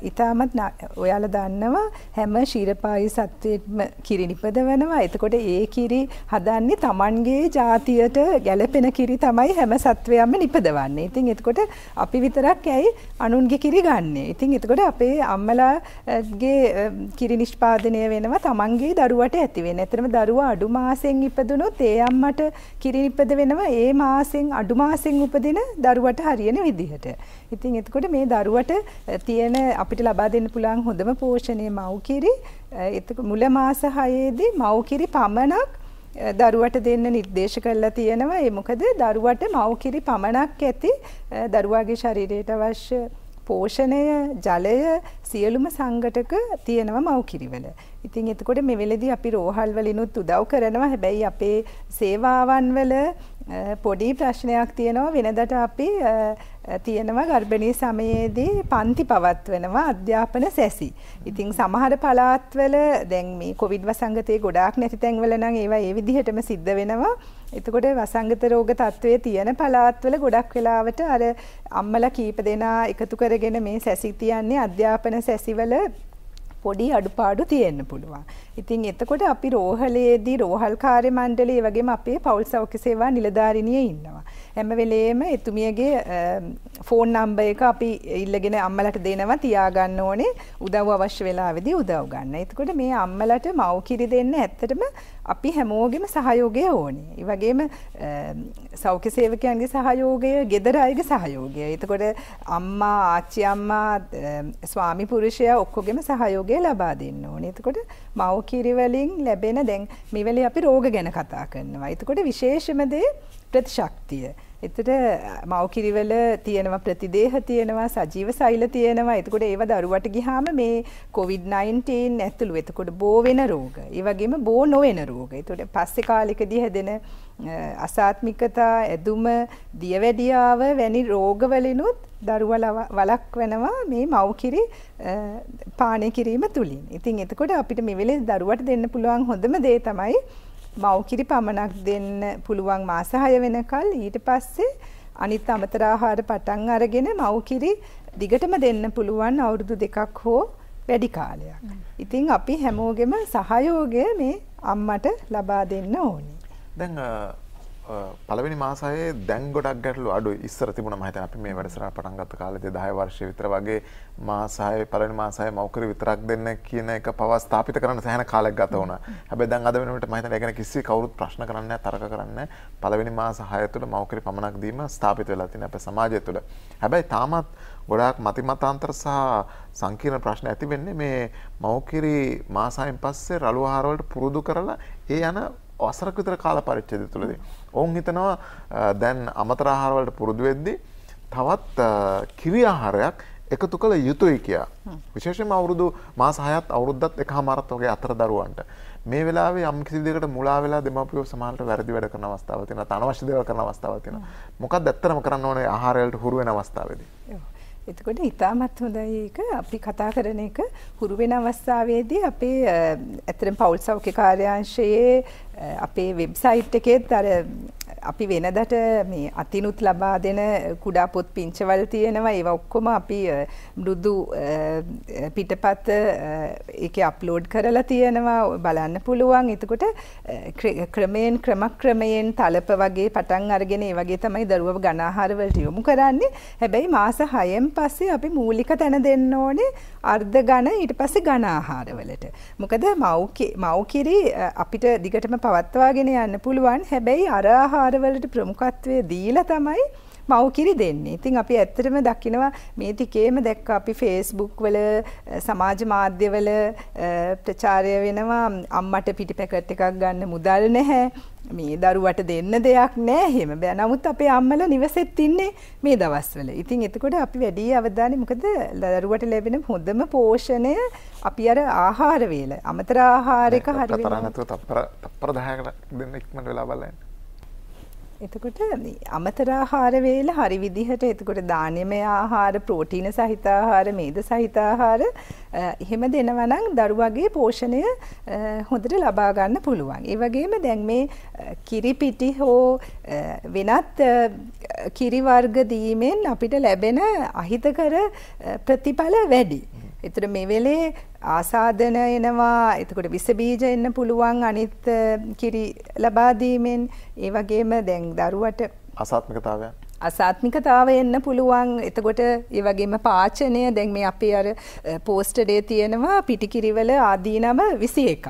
ඊටමත් ඔයාලා දන්නවා හැම ශීරපායි සත්වෙත්ම කිරි නිපදවනවා. එතකොට ඒ කිරි හදන්නේ Tamanගේ ජාතියට ගැළපෙන කිරි තමයි හැම සත්වයක්ම නිපදවන්නේ. ඉතින් එතකොට අපි විතරක් ඇයි අනුන්ගේ කිරි ගන්නෙ. ඉතින් එතකොට අපේ අම්මලාගේ කිරි නිෂ්පාදනය වෙනවා තමන්ගේ දරුවට ඇති වෙන. ඇත්තටම දරුවා අඩු මාසෙන් ඉපදුනොත් ඒ අම්මට කිරි නිපද වෙනවා ඒ මාසෙන් අඩු මාසෙන් උපදින දරුවට හරියන විදිහට. ඉතින් එතකොට මේ දරුවට තියෙන අපිට ලබා දෙන්න පුළුවන් හොඳම පෝෂණය මව් කිරි. එතකොට මුල මාස 6ේදී මව් කිරි පමණක් දරුවට දෙන්න නිර්දේශ කරලා තියෙනවා. ඒ මොකද දරුවට මව් කිරි පමණක් ඇති දරුවාගේ ශරීරයට අවශ්‍ය පෝෂණය, ජලය සියලුම සංඝටක තියෙනවා මව් කිරිවල. ඉතින් එතකොට මේ වෙලෙදී අපි රෝහල් වලිනුත් උදව් කරනවා. හැබැයි අපේ සේවාවන් වල පොඩි ප්‍රශ්නයක් තියෙනවා. වෙනදට අපි තියෙනවා ගර්භණී සමයේදී පන්ති පවත්වනවා අධ්‍යාපන සැසි. ඉතින් සමහර පළාත්වල දැන් මේ කොවිඩ් වසංගතයේ ගොඩාක් නැති තැන්වල නම් ඒවා ඒ විදිහටම සිද්ධ වෙනවා. එතකොට වසංගත රෝග තත්ත්වයේ තියෙන පළාත්වල ගොඩක් වෙලාවට අර අම්මලා කීප දෙනා එකතු කරගෙන මේ සැසි තියන්නේ අධ්‍යාපන සැසිවල පොඩි අඩුපාඩු තියෙන්න පුළුවන්. ඉතින් එතකොට අපි රෝහලේදී රෝහල් කාර්ය මණ්ඩලයේ වගේම අපේ පෞල් සෞඛ්‍ය සේවා නිලධාරිනිය ඉන්නවා. හැම වෙලේම එතුමියගේ ෆෝන් නම්බර් එක අපි ඉල්ලගෙන අම්මලට දෙනවා තියාගන්න ඕනේ. උදව් අවශ්‍ය වෙලාවෙදී උදව් ගන්න. එතකොට මේ අම්මලට මව් කිරි දෙන්න ඇත්තටම අපි හැමෝගෙම සහයෝගය ඕනේ. ඒ වගේම සෞඛ්‍ය සේවකයන්ගේ සහයෝගය, ගෙදර අයගේ සහයෝගය. එතකොට අම්මා, ආච්චි අම්මා, ස්වාමි පුරුෂයා ඔක්කොගෙම සහයෝගය ලබා දෙන්න ඕනේ. එතකොට මව් කිරි වලින් ලැබෙන දැන් මේ වෙලේ අපි රෝග ගැන කතා කරනවා. එතකොට විශේෂම දේ ප්‍රතිශක්තිය. එතකොට මව් කිරිවල තියෙනවා ප්‍රතිදේහ තියෙනවා සජීව සෛල තියෙනවා. එතකොට ඒව දරුවට ගියාම මේ COVID-19 ඇතුළු එතකොට බෝ වෙන රෝග. ඒ වගේම බෝ නොවන රෝග. එතකොට පස්සේ කාලෙකදී හැදෙන අසාත්මිකතා, ඇදුම, දියවැඩියාව වැනි රෝගවලිනුත් දරුවා වළක්වනවා මේ මව් කිරි පානය කිරීම තුලින්. ඉතින් එතකොට අපිට මේ වෙලේ දරුවට දෙන්න පුළුවන් හොඳම දේ තමයි මව් කිරි පමණක් දෙන්න පුළුවන් මාස 6 වෙනකල්. ඊට පස්සේ අනිත් අමතර ආහාර පටන් අරගෙන මව් කිරි දිගටම දෙන්න පුළුවන් අවුරුදු 2ක් හෝ වැඩි කාලයක්. ඉතින් අපි හැමෝගෙම සහයෝගය මේ අම්මට ලබා දෙන්න ඕනේ. දැන් පළවෙනි මාසයේ දැන් ගොඩක් ගැටලු අඩුයි. ඉස්සර තිබුණා මම හිතන්නේ අපි මේ වැඩසටහන පටන් ගත්ත කාලේදී 10 වර්ෂය විතර වගේ මාසයේ පළවෙනි මාසයේ මෞකරි විතරක් දෙන්න කියන එක පවා ස්ථාපිත කරන්න සෑහෙන කාලයක් ගත වුණා. හැබැයි දැන් අද වෙනකොට මම හිතන්නේ ඒ ගැන කිසි කවුරුත් ප්‍රශ්න කරන්නේ නැහැ, තරක කරන්නේ නැහැ. පළවෙනි මාස 6 තුළ මෞකරි පමණක් දීම ස්ථාපිත වෙලා තියෙන අපේ සමාජය තුළ. හැබැයි තාමත් ගොඩාක් මතිමතාන්තර සහ සංකීර්ණ ප්‍රශ්න ඇති වෙන්නේ මේ මෞකිරි මාසයෙන් පස්සේ රළු ආහාර වලට පුරුදු කරලා ඒ යන වසරක විතර කාල පරිච්ඡේදය තුළදී ඔවුන් හිතනවා දැන් අමතර ආහාර වලට පුරුදු වෙද්දී තවත් කිරි ආහාරයක් එකතු කළ යුතුයි කියලා. විශේෂයෙන්ම අවුරුදු මාස 6ත් අවුරුද්දත් එකමාරත් වගේ අතර දරුවන්ට මේ වෙලාවේ යම් කිසි දෙයකට මුලා වෙලා දෙමාපියෝ සමානට වැරදි වැඩ කරන අවස්ථාවක් තියෙනවා. අනවශ්‍ය දේවල් කරන අවස්ථාවක් තියෙනවා. මොකක්ද ඇත්තටම කරන්න ඕනේ ආහාර වලට හුරු වෙන අවස්ථාවේදී? එතකොට ඉතාමත් හොඳයි ඒක අපි කතා කරන එක හුරු වෙන අවස්ථාවේදී අපේ ඇත්තටම පෞල් සෞඛ්‍ය කාර්යාංශයේ අපේ වෙබ්සයිට් එකේත් අර අපි වෙනදට මේ අතිනුත් ලබා දෙන කුඩා පොත් පිංචවල තියෙනවා. ඒවා ඔක්කොම අපි මෘදු පිටපත ඒකේ අප්ලෝඩ් කරලා තියෙනවා. බලන්න පුළුවන්. එතකොට ක්‍රමක්‍රමයෙන් තලප වගේ පටන් අරගෙන ඒ වගේ තමයි දරුවව ඝන ආහාර වලට යොමු කරන්නේ. හැබැයි මාස 6න් පස්සේ අපි මූලික තැන දෙන්න ඕනේ අර්ධ ඝන ඊට පස්සේ ඝන ආහාර වලට. මොකද මව්කිරි අපිට දිගටම පවත්වාගෙන යන්න පුළුවන්. හැබැයි අර ආහාර වලට ප්‍රමුඛත්වය දීලා තමයි මව්කිරි දෙන්නේ. ඉතින් අපි ඇත්තටම දකිනවා මේ ටිකේම දැක්ක අපි Facebook වල සමාජ මාධ්‍යවල ප්‍රචාරය වෙනවා අම්මට පිටි පැකට් එකක් ගන්න මුදල් නැහැ. මේ දරුවට දෙන්න දෙයක් නැහැ. එහෙම බෑ. නමුත් අපේ අම්මලා නිවසෙත් ඉන්නේ මේ දවස්වල. ඉතින් එතකොට අපි වැඩි අවධානය මොකද දරුවට ලැබෙන හොඳම පෝෂණය අපි අර ආහාර වේල අමතර ආහාර එක හරි වෙනවා. තප්පර 10කට දෙන්න ඉක්මනට වෙලා බලන්න. එතකොට අමතර ආහාර වේල හරි විදිහට එතකොට දානෙමය ආහාර, ප්‍රෝටීන සහිත ආහාර, මේද සහිත ආහාර එහෙම දෙනවා නම් දරුවගේ පෝෂණය හොඳට ලබා ගන්න පුළුවන්. ඒ වගේම දැන් මේ කිරි පිටි හෝ වෙනත් කිරි වර්ග දීමෙන් අපිට ලැබෙන අහිතකර ප්‍රතිඵල වැඩි. එතකොට මේ වෙලේ ආසාදන එනවා. එතකොට විස බීජ එන්න පුළුවන් අනිත් කිරි ලබා දීමෙන්. ඒ වගේම දැන් දරුවට අසාත්මිකතාවය එන්න පුළුවන්. එතකොට ඒ වගේම පාචනය දැන් මේ අපේ අර පෝස්ටරේ තියෙනවා පිටිකිරිවල ආදීනම 21ක්.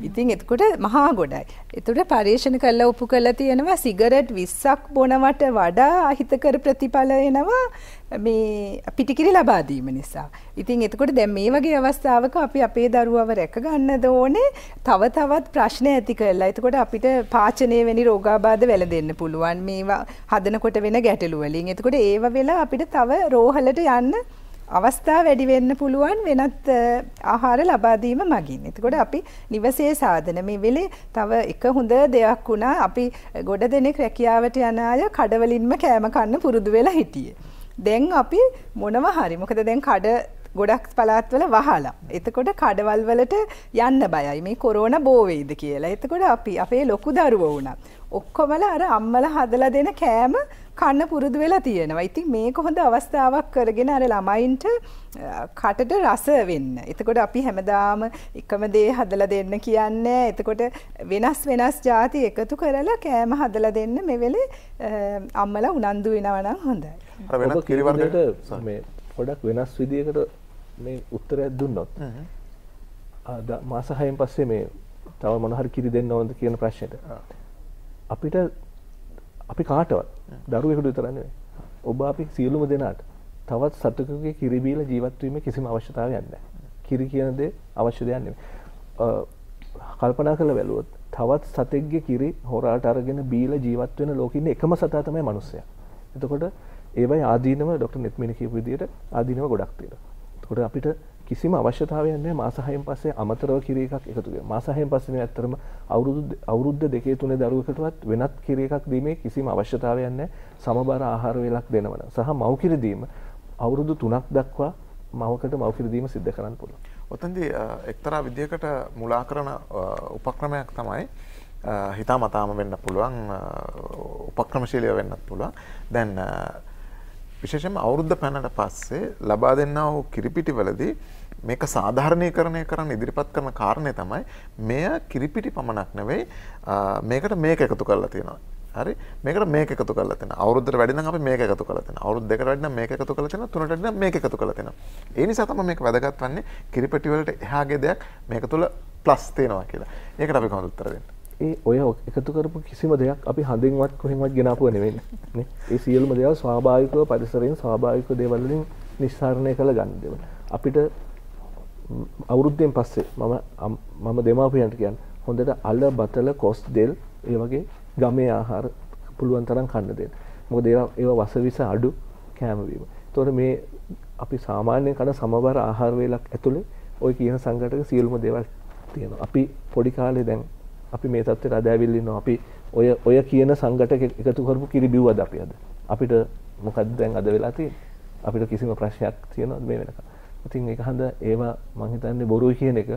ඉතින් එතකොට මහා ගොඩයි. එතකොට පරීක්ෂණ කරලා ඔප්පු කරලා තියෙනවා සිගරට් 20ක් බොනවට වඩා අහිතකර ප්‍රතිඵල එනවා මේ පිටිකිරි ලබා දීම නිසා. ඉතින් එතකොට දැන් මේ වගේ අවස්ථාවක අපි අපේ දරුවව රැක ගන්නද ඕනේ තව තවත් ප්‍රශ්න ඇති කරලා. එතකොට අපිට පාචනයේ වැනි රෝගාබාධ වැළඳෙන්න පුළුවන් මේවා හදනකොට වෙන ගැටලු වලින්. එතකොට ඒව වෙලා අපිට තව රෝහලට යන්න අවස්ථා වැඩි වෙන්න පුළුවන් වෙනත් ආහාර ලබා දීම මගින්. එතකොට අපි නිවසේ සාධන මේ වෙලේ තව එක හොඳ දෙයක් වුණා. අපි ගොඩ දෙනෙක් රැකියාවට යන අය කඩවලින්ම කෑම කන්න පුරුදු වෙලා හිටියේ. දැන් අපි මොනවා හරි මොකද දැන් කඩ ගොඩක් පළාත්වල වහලා. එතකොට කඩවල් වලට යන්න බයයි මේ කොරෝනා බෝ වෙයිද කියලා. එතකොට අපි අපේ ලොකු දරුවෝ වුණා. ඔක්කොමලා අර අම්මලා හදලා දෙන කෑම කන්න පුරුදු වෙලා තියෙනවා. ඉතින් මේක හොඳ අවස්ථාවක් කරගෙන අර ළමයින්ට කටට රස වෙන්න. එතකොට අපි හැමදාම එකම දේ හදලා දෙන්න කියන්නේ. එතකොට වෙනස් ಜಾති එකතු කරලා කෑම හදලා දෙන්න මේ වෙලේ අම්මලා උනන්දු වෙනවා නම් හොඳයි. අර වෙනත් කිරි වර්ගයට මේ පොඩක් වෙනස් විදියකට මේ උත්තරයක් දුන්නොත් මාස 6න් පස්සේ මේ තව මොන හරි කිරි දෙන්න ඕනද කියන ප්‍රශ්නෙට අපිට අපි කාටවත් දරුවෙකුට විතර නෙවෙයි ඔබ අපි සියලුම දෙනාට තවත් සතුටුකගේ කිරි බීලා ජීවත් වීමේ කිසිම අවශ්‍යතාවයක් නැහැ. කිරි කියන දේ අවශ්‍ය දෙයක් නෙවෙයි. කල්පනා කරලා බැලුවොත් තවත් සතෙක්ගේ කිරි හොරාට අරගෙන බීලා ජීවත් වෙන ලෝකෙ ඉන්න එකම සතා තමයි මනුස්සයා. එතකොට ඒවයි ආදීනව ඩොක්ටර් නෙත්මිනි කියපු විදිහට ආදීනව ගොඩක් තියෙනවා. එතකොට අපිට කිසිම අවශ්‍යතාවයක් නැහැ මාස 6න් පස්සේ අමතරව කිරි එකක් එකතු කරගන්න. මාස 6න් පස්සේ නේ ඇත්තටම අවුරුද්ද 2-3 දරුවෙකුටවත් වෙනත් කිරි එකක් දීමේ කිසිම අවශ්‍යතාවයක් නැහැ. සමබර ආහාර වේලක් දෙනවන. සහ මව් කිරි දීම අවුරුදු 3ක් දක්වා මවකට මව් කිරි දීම සිද්ධ කරන්න පුළුවන්. ඔතනදී එක්තරා විදියකට මුලා කරන උපක්‍රමයක් තමයි හිතාමතාම වෙන්න පුළුවන් උපක්‍රමශීලීව වෙන්නත් පුළුවන්. දැන් විශේෂයෙන්ම අවුරුද්ද පැනනට පස්සේ ලබා දෙන්නා වූ කිරිපිටි වලදී මේක සාධාරණීකරණය කරන්න ඉදිරිපත් කරන කාරණේ තමයි මෙය කිරිපිටි පමණක් නෙවෙයි මේකට මේක එකතු කරලා තියෙනවා. හරි මේකට මේක එකතු කරලා තියෙනවා. අවුරුද්දට වැඩි නම් අපි මේක එකතු කරලා තියෙනවා. අවුරුදු දෙකකට වැඩි නම් මේක එකතු කරලා තියෙනවා. තුනට වැඩි නම් මේක එකතු කරලා තියෙනවා. ඒ නිසා තමයි මේක වැදගත් වන්නේ කිරිපැටි වලට එහාගේ දෙයක් මේක තුල ප්ලස් තියෙනවා කියලා. ඒකට අපි කොහොමද උත්තර දෙන්නේ? ඒ ඔය එකතු කරපු කිසිම දෙයක් අපි හඳින්වත් කොහෙන්වත් ගෙනාපුව නෙවෙයි නේ. ඒ සියලුම දේවල් ස්වාභාවිකව පරිසරයෙන් ස්වාභාවික දේවල් වලින් නිස්සාරණය කළ ගන්න දේවල්. අපිට අවුරුද්දෙන් පස්සේ මම දෙමාපියන්ට කියන්නේ හොඳට අල බතල කොස් දෙල් ඒ වගේ ගමේ ආහාර පුළුවන් තරම් කන්න දෙන්න. මොකද ඒවා වසවිස අඩු කෑම වීම. ඒතකොට මේ අපි සාමාන්‍යයෙන් කන සමබර ආහාර වේලක් ඇතුලේ ওই කියන සංගතක සියලුම දේවල් තියෙනවා. අපි පොඩි කාලේ දැන් අපි මේ තත්ත්වයට අද ඇවිල්ලා ඉන්නවා. අපි ඔය කියන සංගතක එකතු කරපු කිරි බිව්වද අපි අද? අපිට මොකද්ද දැන් අද වෙලා තියෙන්නේ? අපිට කිසිම ප්‍රශ්නයක් තියෙනවද මේ වෙනකම්? ඉතින් ඒක හන්ද ඒවා මං හිතන්නේ බොරුයි කියන එක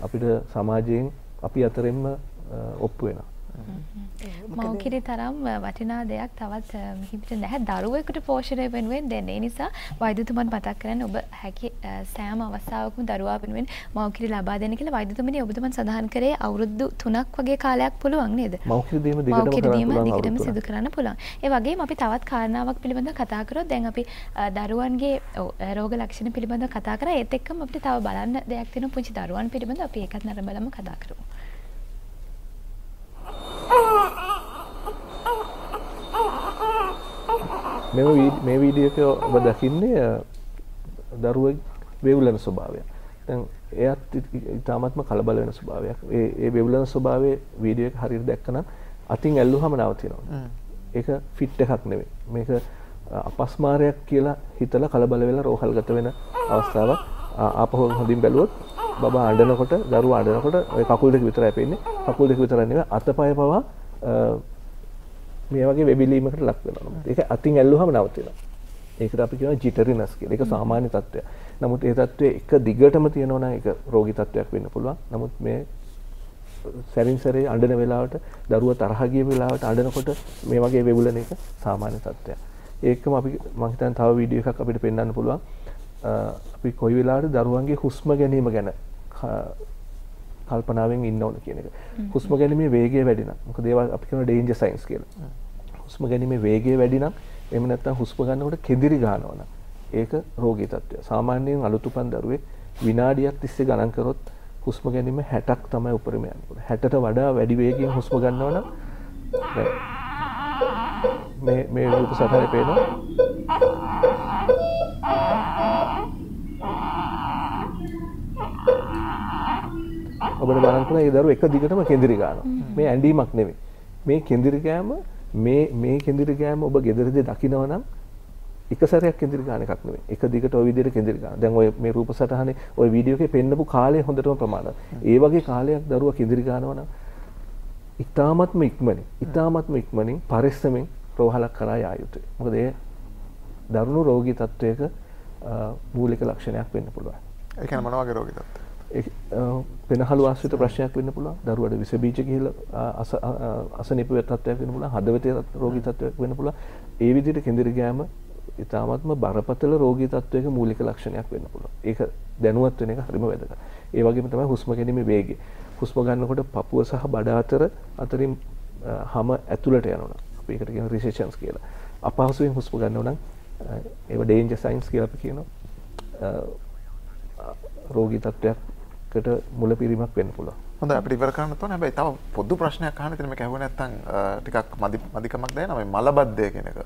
අපිට සමාජයෙන් අපි අතරින්ම ඔප්පු වෙනවා. මව්කිරි තරම් වටිනා දෙයක් තවත් මෙහිට නැහැ දරුවෙකුට පෝෂණය වෙනුවෙන් දෙන්න. ඒ නිසා වෛද්‍යතුමන් මතක් කරන්නේ ඔබ හැකි සෑම අවස්ථාවකම දරුවා වෙනුවෙන් මව්කිරි ලබා දෙන්න කියලා. වෛද්‍යතුමනි ඔබතුමන් සඳහන් කරේ අවුරුදු 3ක් වගේ කාලයක් පුළුවන් නේද? මව්කිරි දීම දිගටම සිදු කරන්න පුළුවන්. ඒ වගේම අපි තවත් කාරණාවක් පිළිබඳව කතා කරොත් දැන් අපි දරුවන්ගේ රෝග ලක්ෂණ පිළිබඳව කතා කරා. ඒත් එක්කම අපිට තව බලන්න දෙයක් තියෙනවා පුංචි දරුවන් පිළිබඳව. අපි ඒකත් නරඹලම කතා කරමු. මේ වීඩියෝ එක ඔබ දකින්නේ දරුවෙක් වේවුලන ස්වභාවය. දැන් එයත් ඉතාමත්ම කලබල වෙන ස්වභාවයක්. ඒ වේවුලන ස්වභාවයේ වීඩියෝ එක හරියට දැක්කනම් අතින් ඇල්ලුවාම නවතිනවා. ඒක ෆිට් එකක් නෙවෙයි. මේක අපස්මාරයක් කියලා හිතලා කලබල වෙලා රෝහල්ගත වෙන අවස්ථාවක්. ආපහු හොඳින් බැලුවොත් බබා අඬනකොට දරුවා අඬනකොට ඔය කකුල් දෙක විතරයි පේන්නේ. කකුල් දෙක විතරක් නෙවෙයි අතපය පවා මේ වගේ වෙබිලීමකට ලක් වෙනවා. ඒක අතින් ඇල්ලුවාම නවතිනවා. ඒකට අපි කියනවා ජිටරිනස් කියලා. ඒක සාමාන්‍ය තත්ත්වයක්. නමුත් ඒ තත්ත්වය එක දිගටම තියෙනවා නම් ඒක රෝගී තත්ත්වයක් වෙන්න පුළුවන්. නමුත් මේ සැරින් සැරේ අඬන වෙලාවට දරුවා තරහ ගිය වෙලාවට අඬනකොට මේ වගේ වෙබුලන එක සාමාන්‍ය තත්ත්වයක්. ඒකම අපි මම හිතන්නේ තව වීඩියෝ එකක් අපිට පෙන්වන්න පුළුවන්. අපි කොයි වෙලාවටද දරුවන්ගේ හුස්ම ගැනීම ගැන කල්පනාවෙන් ඉන්න ඕන කියන එක. හුස්ම ගැනීමේ වේගය වැඩි නම් මොකද ඒවා අපි කියනවා ඩේන්ජර් සයින්ස් කියලා. හුස්ම ගැනීමේ වේගය වැඩි නම් එහෙම නැත්නම් හුස්ම ගන්නකොට කෙදිරි ගන්නවා නම් ඒක රෝගී තත්ත්වයක්. සාමාන්‍යයෙන් අලුත් උපන් දරුවෙක් විනාඩියක් තිස්සේ ගණන් කරොත් හුස්ම ගැනීම 60ක් තමයි උඩරිම යන්නේ. 60ට වඩා වැඩි වේගයෙන් හුස්ම ගන්නවා නම් මේ රූප සටහනේ පේනවා. ඔබට බලන්න පුළුවන් ඒ දරුවෝ එක දිගටම කෙඳිරි ගන්නවා. මේ ඇඬීමක් නෙවෙයි. මේ කෙඳිරි ගෑම මේ කෙඳිරි ගෑම ඔබ ගෙදරදී දකිනවා නම් එක සැරයක් කෙඳිරි ගන්න එකක් නෙවෙයි. එක දිගට ওই විදිහට කෙඳිරි ගන්න. දැන් ඔය මේ රූප සටහනේ ওই වීඩියෝ එකේ පෙන්නපු කාලය හොඳටම ප්‍රමාණවත්. ඒ වගේ කාලයක් දරුවා කෙඳිරි ගන්නවා නම් ඉතාමත්ම ඉක්මනින් පරිස්සමෙන් රෝහලක් කරා යා යුතුයි. මොකද ඒ දරුණු රෝගී තත්වයක මූලික ලක්ෂණයක් වෙන්න පුළුවන්. ඒ කියන්නේ මොන වගේ රෝගී තත්ත්වයක්? වෙනහළු ආශ්‍රිත ප්‍රශ්නයක් වෙන්න පුළුවන්. දරුවට විස බීජ ගිහිලා අසනීප තත්ත්වයක් වෙන්න පුළුවන්. හදවතේ රෝගී තත්ත්වයක් වෙන්න පුළුවන්. ඒ විදිහට කෙඳිරි ගෑම ඉතාමත්ම බරපතල රෝගී තත්ත්වයක මූලික ලක්ෂණයක් වෙන්න පුළුවන්. ඒක දැනුවත් වෙන එක හරිම වැදගත්. ඒ වගේම තමයි හුස්ම ගැනීමේ වේගය. හුස්ම ගන්නකොට පපුව සහ බඩ අතරින් හැම ඇතුළට යනවා. අපි ඒකට කියන රිසෙෂන්ස් කියලා. අපහසුයෙන් හුස්ම ගන්නවා නම් ඒව ඩේන්ජර් සයින්ස් කියලා අපි කියනවා. රෝගී තත්ත්වයකට මුලපිරීමක් වෙන්න පුළුවන්. හොඳයි අපිට ඉවර කරන්න තෝරන හැබැයි තව පොදු ප්‍රශ්නයක් අහන්න තියෙන මේක ඇහුවේ නැත්නම් ටිකක් මදිකමක් දැනෙනවා මේ මලබද්ධය කියන එක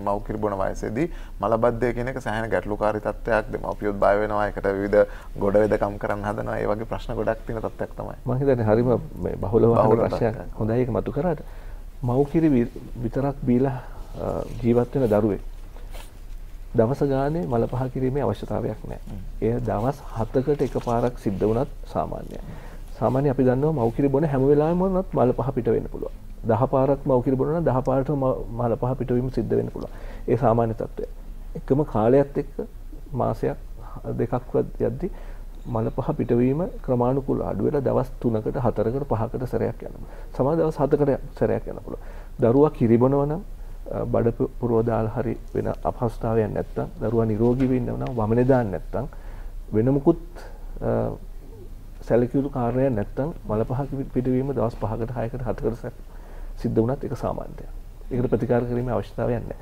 මව් කිරි බොන වයසේදී මලබද්ධය කියන එක සෑහෙන ගැටලුකාරී තත්ත්වයක් දෙමව්පියොත් බය වෙනවා ඒකට විවිධ ගොඩ වෙදකම් කරන්න හදනවා ඒ වගේ ප්‍රශ්න ගොඩක් තියෙන තත්ත්වයක් තමයි මම හිතන්නේ හරිම මේ බහුලව ප්‍රශ්නයක් හොඳයි ඒක මතු කරාට මව් කිරි විතරක් බීලා ජීවත් වෙන දරුවෙක් දවස ගානේ මල පහ කිරීමේ අවශ්‍යතාවයක් නැහැ. එය දවස් 7කට එකපාරක් සිද්ධ වුණත් සාමාන්‍යයි. සාමාන්‍ය අපි දන්නවා මව් කිරි බොන හැම වෙලාවෙම වුණත් මල පහ පිට වෙන්න පුළුවන්. 10 පාරක් මව් කිරි බොනවා නම් 10 පාරටම මල පහ පිටවීම සිද්ධ වෙන්න පුළුවන්. ඒ සාමාන්‍ය තත්ත්වය. එකම කාලයත් එක්ක මාසයක් දෙකක්වත් යද්දි මල පහ පිටවීම ක්‍රමානුකූලව අඩු වෙලා දවස් 3කට 4කට 5කට සැරයක් යනවා. සමහර දවස් 7කට සැරයක් යන්න පුළුවන්. දරුවා කිරි බොනවා නම් බඩ පුරව දාලා හරි වෙන අපහසුතාවයක් නැත්තම් දරුවා නිරෝගී වෙන්න නම් වමනේ දාන්න නැත්තම් වෙන මුකුත් සැලකියුතු කාරණයක් නැත්තම් මල පහ පිටවීම දවස් 5කට 6කට 7කට සිද්ධ වුණත් ඒක සාමාන්‍ය දෙයක්. ඒකට ප්‍රතිකාර කිරීමේ අවශ්‍යතාවයක් නැහැ.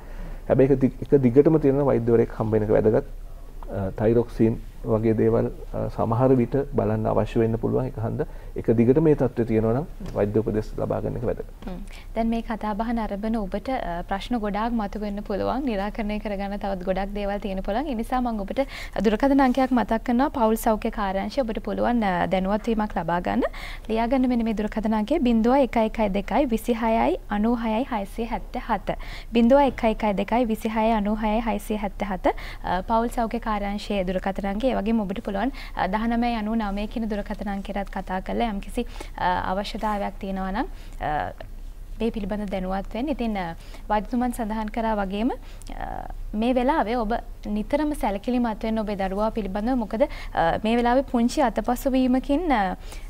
හැබැයි ඒක දිගටම තියෙන වෛද්‍යවරයෙක් හම්බ වෙන එක වැදගත්. තයිරොක්සින් වගේ දේවල් සමහර විට බලන්න අවශ්‍ය වෙන්න පුළුවන්. ඒක හන්ද එක දිගට මේ තත්ත්වය තියෙනවා නම් වෛද්‍ය උපදෙස් ලබා ගන්න එක වැදගත්. දැන් මේ කතා බහ නරඹන ඔබට ප්‍රශ්න ගොඩාක් මතුවෙන්න පුළුවන්. निराකරණය කරගන්න තවත් ගොඩක් දේවල් තියෙන පුළුවන්. ඒ නිසා මම ඔබට දුරකථන අංකයක් මතක් කරනවා. පෞල් සෞඛ්‍ය කාර්යාංශය ඔබට පුළුවන් දැනුවත් වීමක් ලබා ගන්න. ලියා ගන්න මෙන්න මේ දුරකථන අංකය 0112 26 96 677. 0112 26 96 677. පෞල් සෞඛ්‍ය කාර්යාංශයේ දුරකථන අංකය. ඒ වගේම ඔබට පුළුවන් 1999 කියන දුරකථන අංකයටත් කතා කරලා යම්කිසි අවශ්‍යතාවයක් තියෙනවා නම් මේ පිළිබඳ දැනුවත් වෙන්න. ඉතින් වෛද්‍යතුමන් සඳහන් කරා වගේම මේ වෙලාවේ ඔබ නිතරම සැලකිලිමත් වෙන්න ඔබේ දරුවා පිළිබඳව. මොකද මේ වෙලාවේ පුංචි අතපසු වීමකින්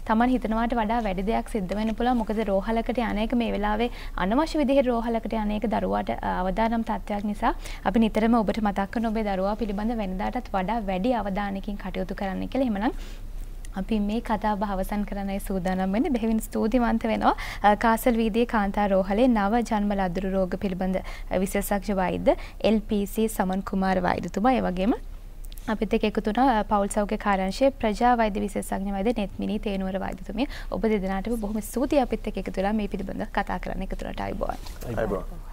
Taman හිතනවාට වඩා වැඩි දෙයක් සිද්ධ වෙන්න පුළුවන්. මොකද රෝහලකට යන එක මේ වෙලාවේ අනවශ්‍ය විදිහට රෝහලකට යන එක දරුවාට අවදානම් තත්ත්වයක් නිසා අපි නිතරම ඔබට මතක් කරන ඔබේ දරුවා පිළිබඳ වෙනදාටත් වඩා වැඩි අවධානයකින් කටයුතු කරන්න කියලා. එහෙමනම් අපි මේ කතා බහ අවසන් කරන්නයි සූදානම් වෙන්නේ. බෙහෙවින් ස්තුතිවන්ත වෙනවා කාසල් වීදියේ කාන්තා රෝහලේ නව ජන්ම ලදරු රෝග පිළිබඳ විශේෂඥ වෛද්‍ය LPC සමන් කුමාර වෛද්‍යතුමා. ඒ වගේම අපිත් එක්ක එකතු වුණා පෞල් සෞඛ්‍ය කාර්යාංශයේ ප්‍රජා වෛද්‍ය විශේෂඥ වෛද්‍ය නෙත්මිනී තේනුවර වෛද්‍යතුමිය. ඔබ දෙදෙනාටම බොහොම ස්තුතියි අපිත් එක්ක එකතු වෙලා මේ පිළිබඳව කතා කරන්න එකතු වුණාට. අයබෝවන්.